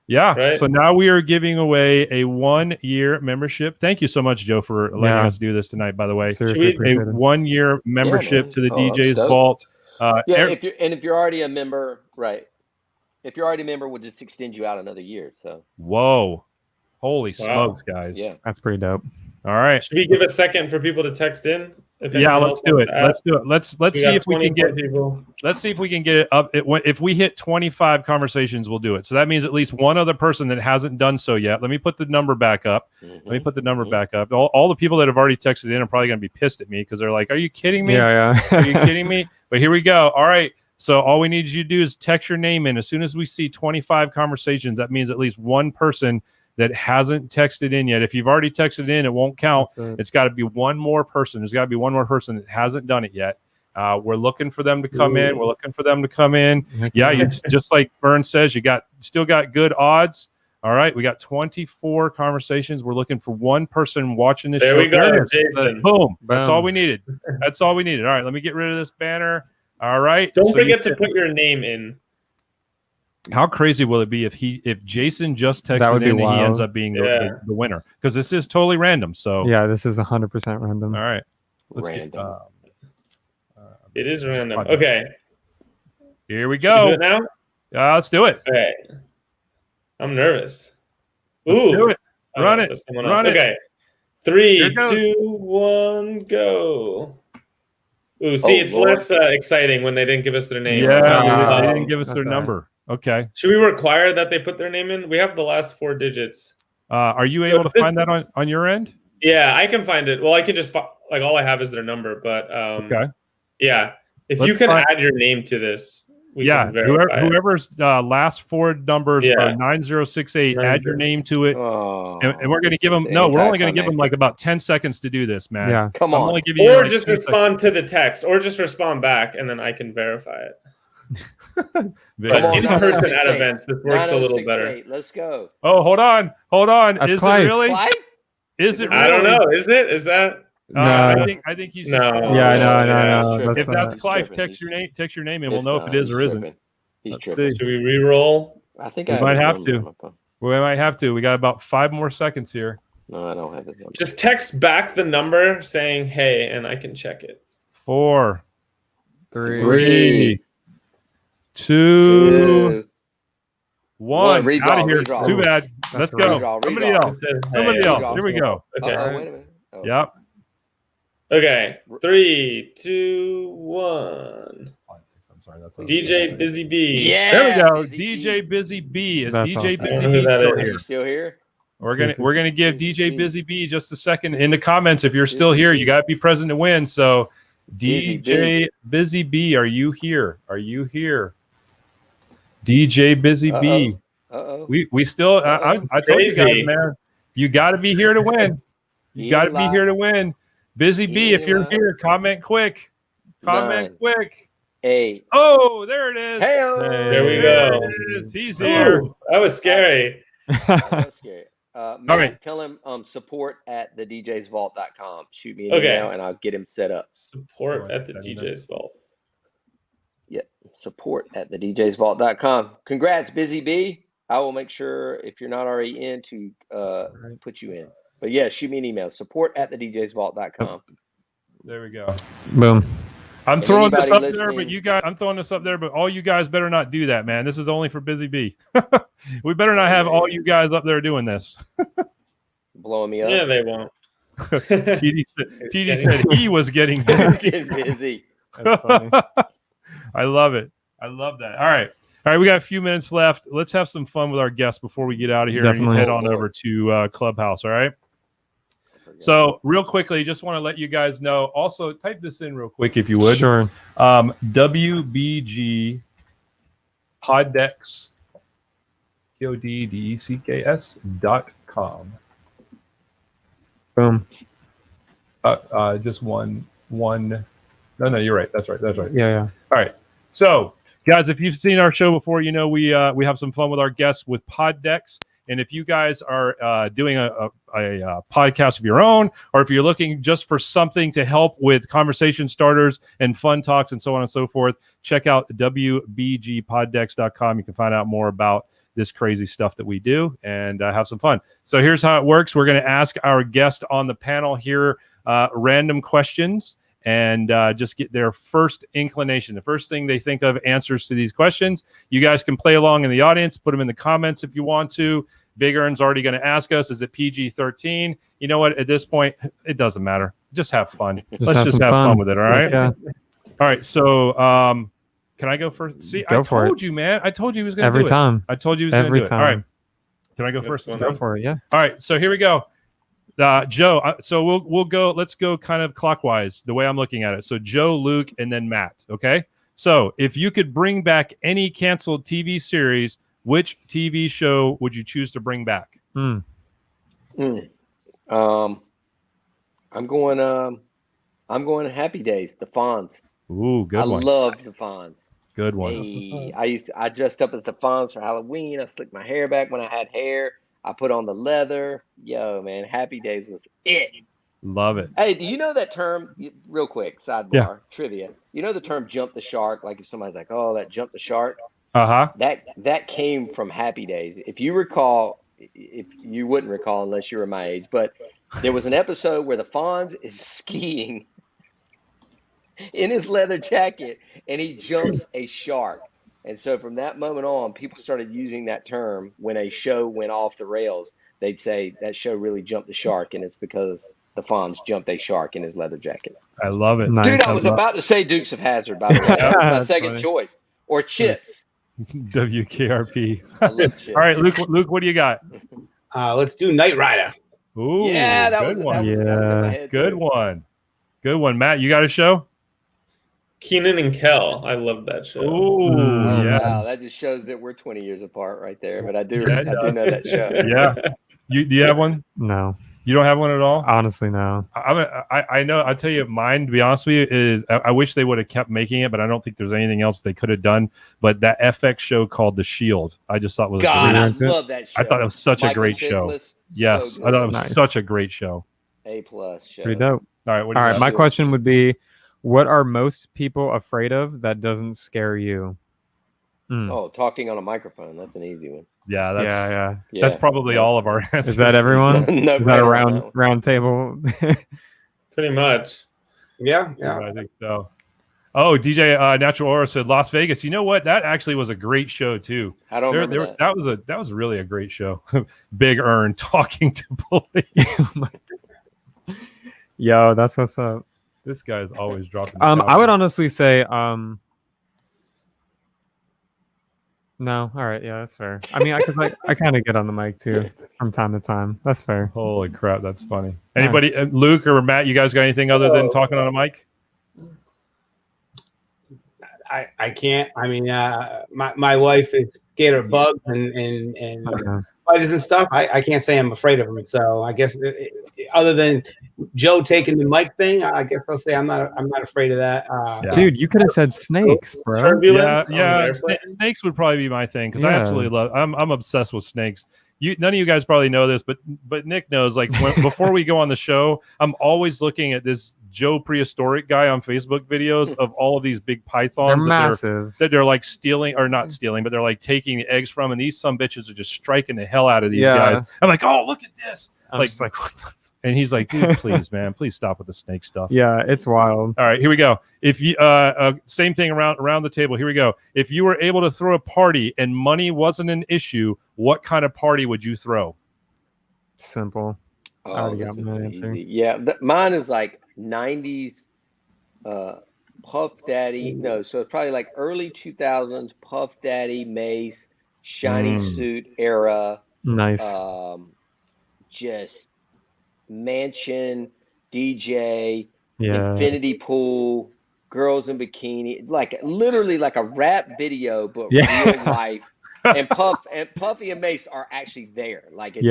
Yeah. Right? So now we are giving away a 1-year membership. Thank you so much, Joe, for letting us do this tonight, by the way. Seriously Should we- appreciate A it. 1-year membership man. to the Oh, that's DJ's dope. Vault. If you're already a member, right? If you're already a member, we'll just extend you out another year. So Whoa. Holy Wow. smokes, guys. yeah. That's pretty dope. All right. Should we give a second for people to text in? If Yeah, anyone let's else do wants it. to ask? Let's do it. Let's We see got if we can 24 get people. let's see if we can get it up. If we hit 25 conversations, we'll do it. So that means at least one other person that hasn't done so yet. Let me put the number back up. Let me put the number back up. All the people that have already texted in are probably going to be pissed at me because they're like, "Are you kidding me? Yeah. Are you kidding me?" But here we go. All right. So all we need you to do is text your name in. As soon as we see 25 conversations, that means at least one person that hasn't texted in yet. If you've already texted in, it won't count. It's got to be one more person. There's got to be one more person that hasn't done it yet. We're looking for them to come in. We're looking for them to come in. Yeah, just like Vern says, you still got good odds. All right, we got 24 conversations. We're looking for one person watching this show. There we go, There it is. Jason. Boom. That's all we needed. That's all we needed. All right, let me get rid of this banner. All right. Don't So forget to put your name in. how crazy will it be if Jason just That texted would be in and he wild. ends up being the winner? Because this is totally random. So Yeah, this is 100% random. all right. Let's Random. get It is random. Okay. here we Should we go. do it now? Let's do it. Okay. I'm nervous. Let's Ooh. do it. Oh, Run no, it. that's someone Run else. it. Okay. 3, Here it goes. 2, 1, go. Ooh, see, Oh, it's Lord. less exciting when they didn't give us their name. Yeah, they didn't give us That's their all right. number. Okay. Should we require that they put their name in? We have the last 4 digits. Are you able to this- find that on your end? Yeah, I can find it. Well, I can just like all I have is their number, but Okay. yeah. If Let's you can find- add your name to this, we Yeah. can verify it. Whoever's last 4 numbers Yeah. are 9068. Add your name to it. Oh, And we're going to this give is them. No, we're only going to give them anticlimactic. like about 10 seconds to do this, man. Yeah. Come I'm on. only giving you Or like just 10 seconds. respond to the text, or just respond back, and then I can verify it. Come But on, in person at 9068. events, this works a little better. 9068. Let's go. Oh, hold on. That's Is Clive. it really? Clive? Is it really? I don't know. Is it? Is that? No. I think he's No. just Yeah, I know. Yeah, If that's He's Clive, tripping. text your name and we'll It's know if not. it is He's or isn't. tripping. He's Let's tripping. see. Should we re-roll? I think We I might his have number to. on my phone. We might have to. We got about 5 more seconds here. No, I don't have his number. Just text back the number saying "Hey," and I can check it. 4, 3. 2, 1. Redraw, Out of here. redraw. Too bad. Let's That's go. Redraw, Somebody redraw. else. It said, Somebody "Hey." else. redraw. Here we go. Okay. Oh, wait a minute. Oh. Yep. Okay. 3, 2, 1. I'm sorry. That's DJ Busy Bee. Yeah. There we go. Busy DJ Bee. Busy Bee. Is That's DJ awesome. I Busy don't know Bee who that still is. Are here? you still here? We're gonna give DJ Busy Bee just a second in the comments. If you're still here, you got to be present to win. So, Busy DJ Busy Bee, are you here? Are you here? DJ Busy Bee. Uh-oh. We still. I told you guys, Crazy. man. You got to be here to win. You got to be here to win. Busy Bee, if you're here, comment quick. Comment 9, quick. 8. Oh, there it is. Hey, There we go. There it is. He's here. Ooh, that was scary. That's scary. Matt, All right. tell him support at thedjsvault.com. Shoot me an email and I'll get him set up. Support at the DJ's Vault. Yep. Support at thedjsvault.com. Congrats, Busy Bee. I will make sure, if you're not already in, to put you in. But yeah, shoot me an email. Support at thedjsvault.com. There we go. Boom. I'm throwing this up there, listening- but you guys, I'm throwing this up there, but all you guys better not do that, man. This is only for Busy Bee. We better not have all you guys up there doing this. Blowing me up. Yeah, they won't. TD said he was getting busy. Getting busy. That's funny. I love it. I love that. All right. All right. We got a few minutes left. Let's have some fun with our guests before we get out of here Definitely. and head on over to Clubhouse. All right. So real quickly, just want to let you guys know. Also, type this in real quick if you would. Sure. WBG Poddex PODDECKS.com. Boom. Just one. No, you're right. That's right. That's right. Yeah. All right. So, guys, if you've seen our show before, you know we have some fun with our guests with Poddex. And if you guys are doing a podcast of your own, or if you're looking just for something to help with conversation starters and fun talks and so on and so forth, check out WBGPoddex.com. You can find out more about this crazy stuff that we do and have some fun. So here's how it works. We're going to ask our guest on the panel here random questions and just get their first inclination, the first thing they think of answers to these questions. You guys can play along in the audience, put them in the comments if you want to. Big Earn's already going to ask us, is it PG-13? You know what? At this point, it doesn't matter. Just have fun. Let's just have fun with it, all right? Yeah. All right, so can I go first? See, I told you, man. I told you he was going to do it. Every time. I told you he was going to do it. Every All right. time. Can I go first? Go for it, yeah. All right, so here we go. Joe, so we'll go, let's go kind of clockwise, the way I'm looking at it. So Joe, Luke, and then Matt, okay? So if you could bring back any canceled TV series, which TV show would you choose to bring back? I'm going Happy Days, the Fonz. Ooh, good one. I loved the Fonz. Good one. Hey, I dressed up as the Fonz for Halloween. I slicked my hair back when I had hair. I put on the leather. Yo, man, Happy Days was it. Love it. Hey, do you know that term? Real quick, sidebar, trivia. You know the term "jump the shark"? Like if somebody's like, "Oh, that jump the shark." That came from Happy Days. If you recall, if you wouldn't recall unless you were my age, but there was an episode where the Fonz is skiing in his leather jacket and he jumps a shark. And so from that moment on, people started using that term when a show went off the rails. They'd say that show really jumped the shark, and it's because the Fonz jumped a shark in his leather jacket. I love it. Nice. Dude, I was about to say Dukes of Hazzard, by the way. That was my second funny. choice. Or Chips. WKRP. I love Chips. All right, Luke, what do you got? Let's do Knight Rider. Ooh, Yeah, that good was one. in my head, Good too. one. Good one. Matt, you got a show? Keenan and Kel. I love that show. Ooh, Oh, yes. wow, that just shows that we're 20 years apart right there. But I do Yeah, it know does. that show. Yeah. Do you have one? No. You don't have one at all? Honestly, no. I know. I'll tell you, mine, to be honest with you, is I wish they would have kept making it, but I don't think there's anything else they could have done. But that FX show called The Shield, I just thought was God, I brilliant. love that show. I thought it was such a Michael great show. Chiklis, Yes, so I thought it was Nice. such a great show. A+ show. Pretty dope. All right, what do All you right, got? my question would be, what are most people afraid of that doesn't scare you? Oh, talking on a microphone. That's an easy one. Yeah, that's Yeah. that's probably all of our answers. Is that everyone? No Is that a brainer on that one. round table? Pretty much. Yeah. I think so. Oh, DJ Natural Aura said Las Vegas. You know what? That actually was a great show too. I don't remember that. That was really a great show. Big Earn talking to police. Yo, that's what's up. This guy's always dropping. I would honestly say, no. All right, yeah, that's fair. I mean, I kind of get on the mic too from time to time. That's fair. Holy crap, that's funny. Anybody, Luke or Matt? You guys got anything other than talking on a mic? I can't. I mean, my wife is scared of bugs and spiders and stuff. I can't say I'm afraid of them. So I guess other than Joe taking the mic thing, I guess I'll say I'm not afraid of that. Dude, you could have said snakes, bro. Turbulence. Yeah. Snakes would probably be my thing because I absolutely love. I'm obsessed with snakes none of you guys probably know this, but Nick knows. Like before we go on the show, I'm always looking at this Joe Prehistoric guy on Facebook videos of all of these big pythons. They're massive. They're like stealing, or not stealing, but they're like taking the eggs from. And these some bitches are just striking the hell out of these guys. I'm like, oh, look at this! I'm just like, what the and he's like, dude, please, man, please stop with the snake stuff. Yeah, it's wild. All right, here we go. If you same thing around the table. Here we go. If you were able to throw a party and money wasn't an issue, what kind of party would you throw? Simple. I Oh, already this got my is answer. easy. Yeah, mine is like 90s Puff Daddy. No, so it's probably like early 2000s Puff Daddy, Mace, shiny suit era. Nice. Just mansion, DJ, Yeah. infinity pool, girls in bikini, like literally like a rap video, but Yeah. real life. And Puffy and Mace are actually there. Like it's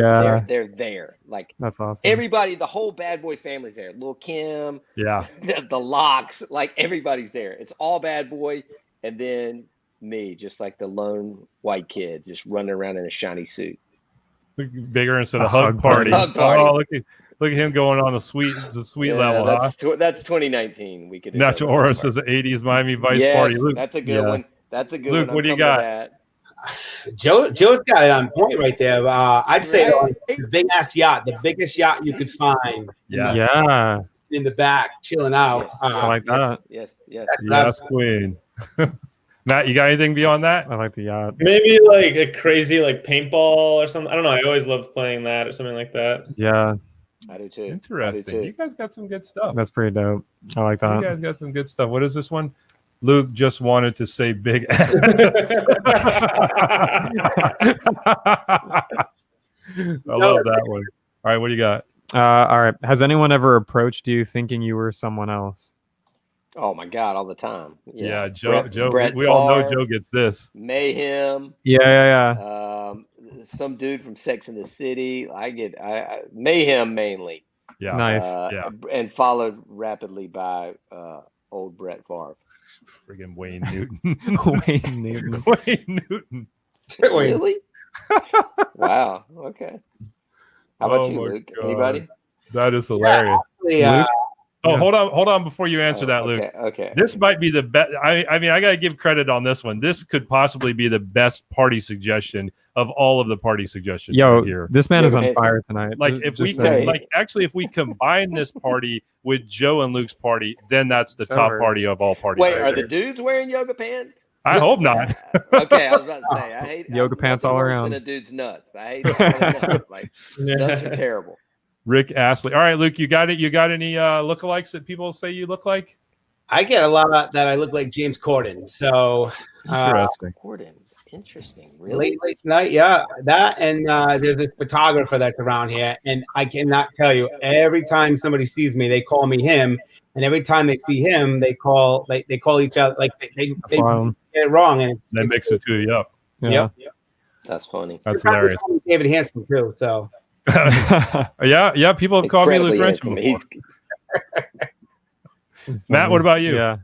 they're there. Like That's awesome. everybody, the whole Bad Boy family's there. Lil Kim, Yeah. the Locks, like everybody's there. It's all Bad Boy, and then me, just like the lone white kid, just running around in a shiny suit. Bigger instead of hug party. Hug party. Oh, look at him going on the sweet level. That's 2019. We could. Natural Aura says 80s Miami Vice party. Luke, that's a good one. That's a good Luke, one. what do you got? Joe's got it on point right there. I'd say the big ass yacht, the biggest yacht you could find. Yeah. In the back, chilling out. Yes, I like that. Yes. Yes, queen. Matt, you got anything beyond that? I like the yacht. Maybe like a crazy like paintball or something. I don't know. I always loved playing that or something like that. Yeah. I do too. Interesting. You guys got some good stuff. That's pretty dope. I like that. You guys got some good stuff. What is this one? Luke just wanted to say big ass. I love that one. All right, what do you got? All right. Has anyone ever approached you thinking you were someone else? Oh my God, all the time. Yeah, Joe. Brett we all know Favre, Joe gets this. Mayhem. Yeah. Some dude from Sex and the City. I Mayhem mainly. Yeah. Nice. And followed rapidly by old Brett Favre. Friggin' Wayne Newton. Wayne Newton. Wayne Newton. Really? Wow. Okay. How about you, my Luke? God. Anybody? That is hilarious. Yeah, Oh, hold on before you answer that, Luke. Okay. This might be the best. I mean, I got to give credit on this one. This could possibly be the best party suggestion of all of the party suggestions here. This man is on fire tonight. Like if we combine this party with Joe and Luke's party, then that's the top party of all parties. Wait, right are there. the dudes wearing yoga pants? I hope not. Okay, I was about to say I hate yoga pants all around. A dude's nuts. I hate nuts. Like nuts are terrible. Rick Astley. All right, Luke, you got it. You got any lookalikes that people say you look like? I get a lot that I look like James Corden. So interesting. Corden. Interesting. Really? Late night, yeah. That and there's this photographer that's around here, and I cannot tell you. Every time somebody sees me, they call me him, and every time they see him, they call each other like they get it wrong, and they mix the two up. Yep. That's funny. That's hilarious. David Hansen too. So. yeah. People have called me Luke Renchan before. Matt, what about you? Yeah.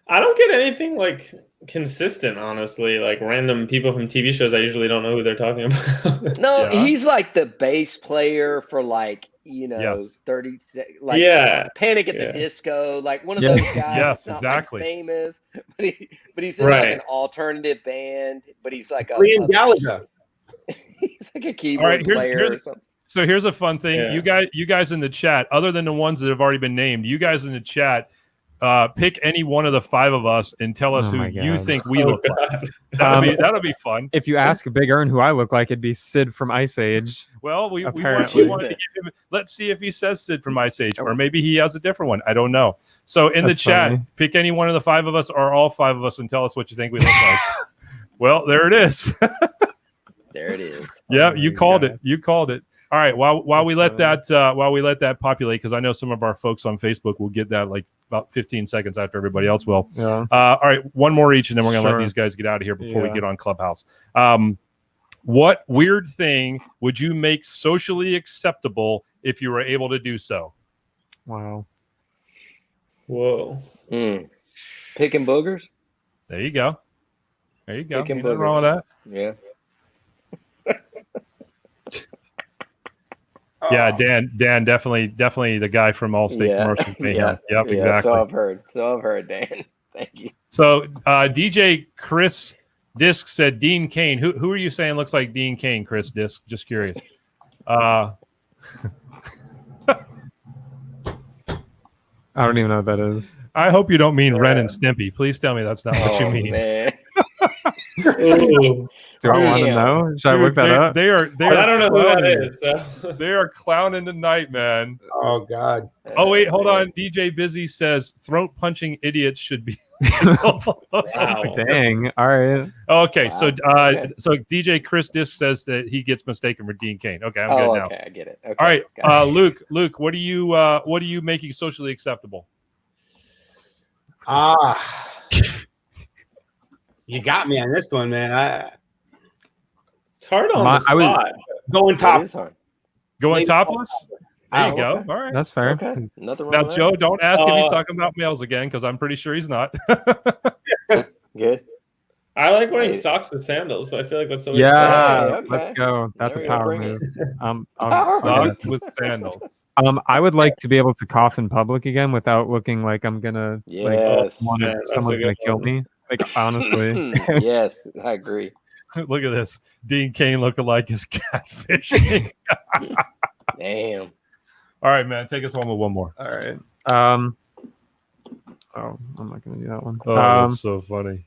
I don't get anything like consistent, honestly. Like random people from TV shows, I usually don't know who they're talking about. No, he's like the bass player for 30 like Panic at the Disco, like one of those guys. Yes, not exactly. Like famous, but he's in like an alternative band, but he's like Liam Gallagher. He's like a keyboard player or something. So here's a fun thing. Yeah. You guys in the chat, other than the ones that have already been named, you guys in the chat, pick any one of the five of us and tell us who you think we look like. That'll be fun. If you ask Big Earn who I look like, it'd be Sid from Ice Age. Well, we wanted to give him, let's see if he says Sid from Ice Age, or maybe he has a different one. I don't know. So in the chat, pick any one of the five of us or all five of us and tell us what you think we look like. Well, there it is. There it is. Yeah, you called it. You called it. All right. While we let that populate, because I know some of our folks on Facebook will get that like about 15 seconds after everybody else will. Yeah. All right, one more each, and then we're gonna let these guys get out of here before we get on Clubhouse. What weird thing would you make socially acceptable if you were able to do so? Wow. Whoa. Picking boogers. There you go. There you go. Picking Nothing wrong with that. Yeah. Yeah, Dan, definitely the guy from Allstate Commercial. Yep, exactly. So I've heard, Dan. Thank you. So DJ Chris Disc said Dean Cain. Who are you saying looks like Dean Cain, Chris Disc? Just curious. I don't even know what that is. I hope you don't mean Ren and Stimpy. Please tell me that's not what you mean. Man. Do I want to know? Should I look that up? They are. I don't know who that is. So. They are clowning tonight, man. Oh God. Oh wait, hold on. DJ Busy says throat punching idiots should be. Wow. Dang. All right. Okay, Wow. so Okay. so DJ Chris Disc says that he gets mistaken for Dean Cain. Okay, I'm good now. Okay, I get it. Okay, All right, got it. Luke, what are you making socially acceptable? You got me on this one, man. It's hard on the spot. Going top. It is hard. Going Maybe topless? There you Oh, go. okay. All right. That's fair. Okay. Nothing wrong Now, with Joe, don't ask if he's Uh, talking about males again, because I'm pretty sure he's not. that. Good. I like wearing Hey. socks with sandals, but I feel like that's always Yeah, Okay. let's go. That's There a we go, power bring move. Power Socks with sandals. I would like to be able to cough in public again without looking like I'm gonna Yes. Yeah, that's someone's a gonna good kill one. me. Like honestly. Yes, I agree. Look at this. Dean Cain looking like his catfishing. Damn. All right, man. Take us home with one more. All right. Oh, I'm not gonna do that one. Oh, that's so funny.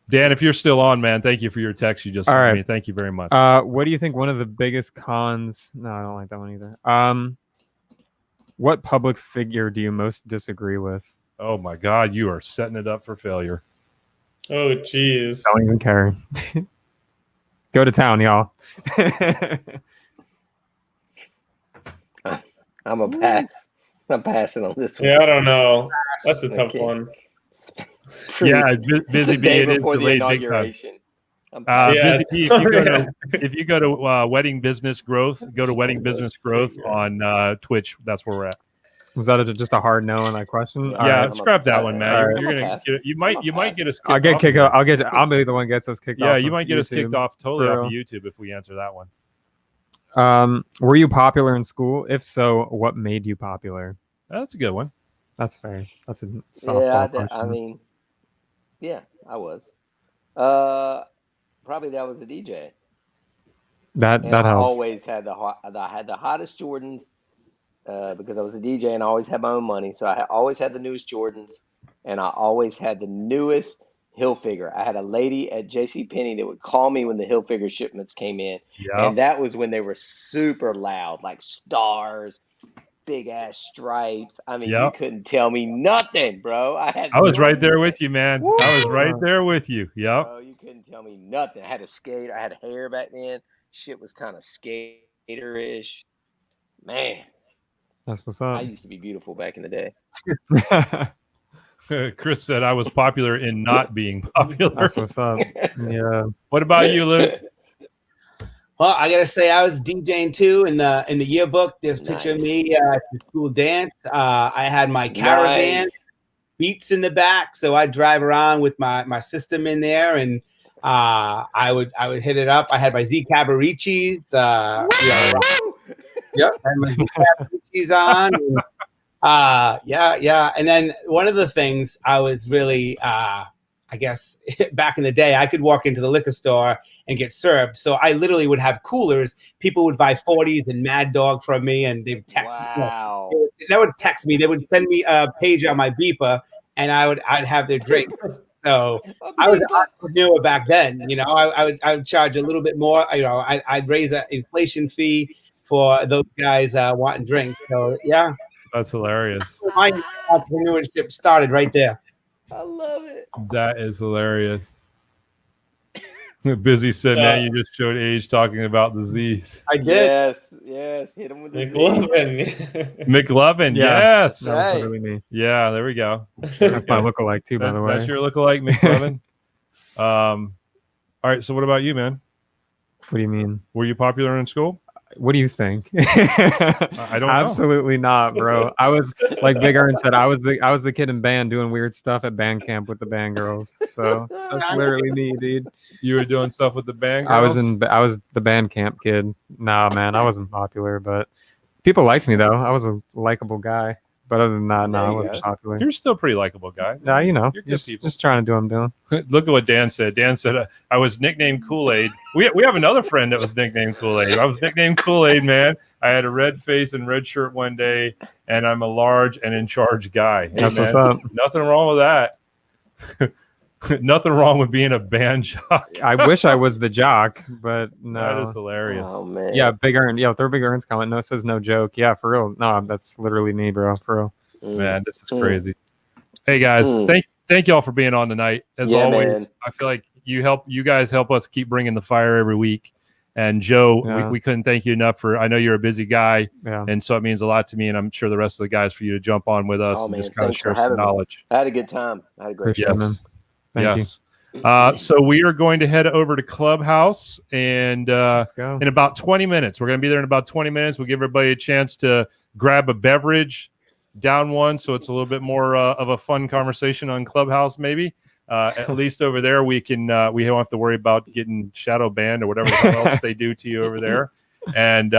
Dan, if you're still on, man, thank you for your text you just sent me. Thank you very much. What do you think one of the biggest cons? No, I don't like that one either. What public figure do you most disagree with? Oh my God, you are setting it up for failure. Oh, geez. Don't even care. Go to town, y'all. I'm a pass. I'm passing on this one. Yeah, I don't know. That's a tough Okay. one. It's pretty- Yeah, it's busy the day bee. It is before the delayed big time. inauguration. I'm Yeah. Busy bee, if you go to Wedding Business Growth, go to Wedding Business Growth on Twitch. That's where we're at. Was that just a hard no on that question? Yeah. All Yeah, right. scrap that one, man. All right. You're gonna get, you might get us. I'll kicked get off. kicked out. I'll be the one who gets us kicked off. Yeah, you of might get us kicked YouTube. off totally For off of real. YouTube if we answer that one. Were you popular in school? If so, what made you popular? That's a good one. That's fair. That's a softball Yeah, question. I mean, yeah, I was. Probably that was a DJ. that And I helps. always had the hottest Jordans because I was a DJ and I always had my own money. So I always had the newest Jordans and I always had the newest Hilfiger. I had a lady at JCPenney that would call me when the Hilfiger shipments came in. Yeah. And that was when they were super loud, like stars, big ass stripes. I mean, you Yep. couldn't tell me nothing, bro. I was right there with you, man. Woo! I was right there with you. Yep. Bro, you couldn't tell me nothing. I had a skate. I had hair back then. Shit was kind of skater-ish. Man, That's what's I up. used to be beautiful back in the day. Chris said I was popular in not being popular. That's what's up. Yeah. What about you, Luke? Well, I gotta say I was DJing too in the yearbook. There's a picture of Nice. me at the school dance. I had my caravan, Nice. Beats in the back, so I drive around with my system in there, and I would hit it up. I had my Z Cabaricis. Yep, I had my Z Cabaricis on. And, yeah. And then one of the things I was really, I guess, back in the day, I could walk into the liquor store and get served. So I literally would have coolers. People would buy 40s and Mad Dog from me, and they would text me. Wow. They would text me. They would send me a page on my beeper, and I'd have their drink. So I was an entrepreneur back then. You know, I would charge a little bit more. You know, I'd raise an inflation fee for those guys wanting drinks. So yeah, That's hilarious. my entrepreneurship started right there. I love it. That is hilarious. Busy said, man, you just showed age talking about the Z's. I did. Yes. Hit him with the Z. McLovin. McLovin, Yeah. yes. That was Right. literally me. Yeah, there we go. That's my lookalike too, by the way. That's your lookalike, McLovin. All right, so what about you, man? What do you mean? Were you popular in school? What do you think? I don't know. Absolutely not, bro. I was like Big Earn said, I was the kid in band doing weird stuff at band camp with the band girls. So that's literally me, dude. You were doing stuff with the band girls? I was the band camp kid. Nah, man, I wasn't popular, but people liked me though. I was a likable guy. But other than that, no, I wasn't popular. You're still a pretty likable guy. Nah, you know, you're good people. Just trying to do what I'm doing. Look at what Dan said. Dan said, I was nicknamed Kool-Aid. We have another friend that was nicknamed Kool-Aid. I was nicknamed Kool-Aid, man. I had a red face and red shirt one day, and I'm a large and in charge guy. Hey, that's man, what's up. Nothing wrong with that. Nothing wrong with being a band jock. I wish I was the jock, but no. That is hilarious. Oh man. Yeah, Big Earn. Yo, throw Big Earn's comment. No, it says no joke. Yeah, for real. No, that's literally me, bro. For real. Man, this is crazy. Hey guys, thank y'all for being on tonight. As always, man. I feel like you guys help us keep bringing the fire every week. And Joe, we couldn't thank you enough for. I know you're a busy guy, and so it means a lot to me, and I'm sure the rest of the guys for you to jump on with us and just kind of share some knowledge. I had a good time. I had a great time. Thank you. So we are going to head over to Clubhouse, and in about 20 minutes, we're going to be there in about 20 minutes. We'll give everybody a chance to grab a beverage, down one, so it's a little bit more of a fun conversation on Clubhouse, maybe. At least over there, we can we don't have to worry about getting shadow banned or whatever else they do to you over there. And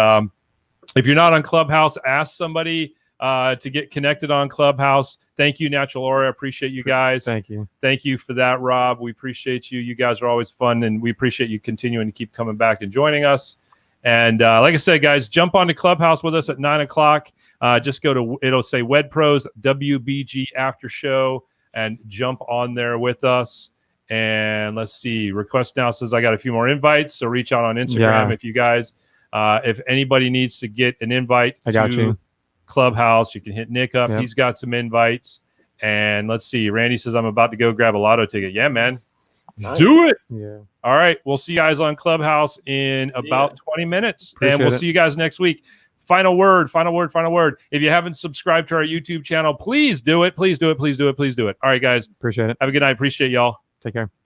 if you're not on Clubhouse, ask somebody to get connected on Clubhouse. Thank you, Natural Aura. I appreciate you guys. Thank you. Thank you for that, Rob. We appreciate you. You guys are always fun, and we appreciate you continuing to keep coming back and joining us. And like I said, guys, jump onto Clubhouse with us at 9 o'clock. Just go to, it'll say WedPros WBG After Show, and jump on there with us. And let's see, request now says I got a few more invites, so reach out on Instagram if you guys, if anybody needs to get an invite to Clubhouse, you can hit Nick up. He's got some invites. And let's see, Randy says I'm about to go grab a lotto ticket. Yeah, man. Nice. Do it. Yeah. All right. We'll see you guys on Clubhouse in about 20 minutes. And we'll see you guys next week. Final word. If you haven't subscribed to our YouTube channel, please do it. Please do it. All right, guys. Appreciate it. Have a good night. Appreciate y'all. Take care.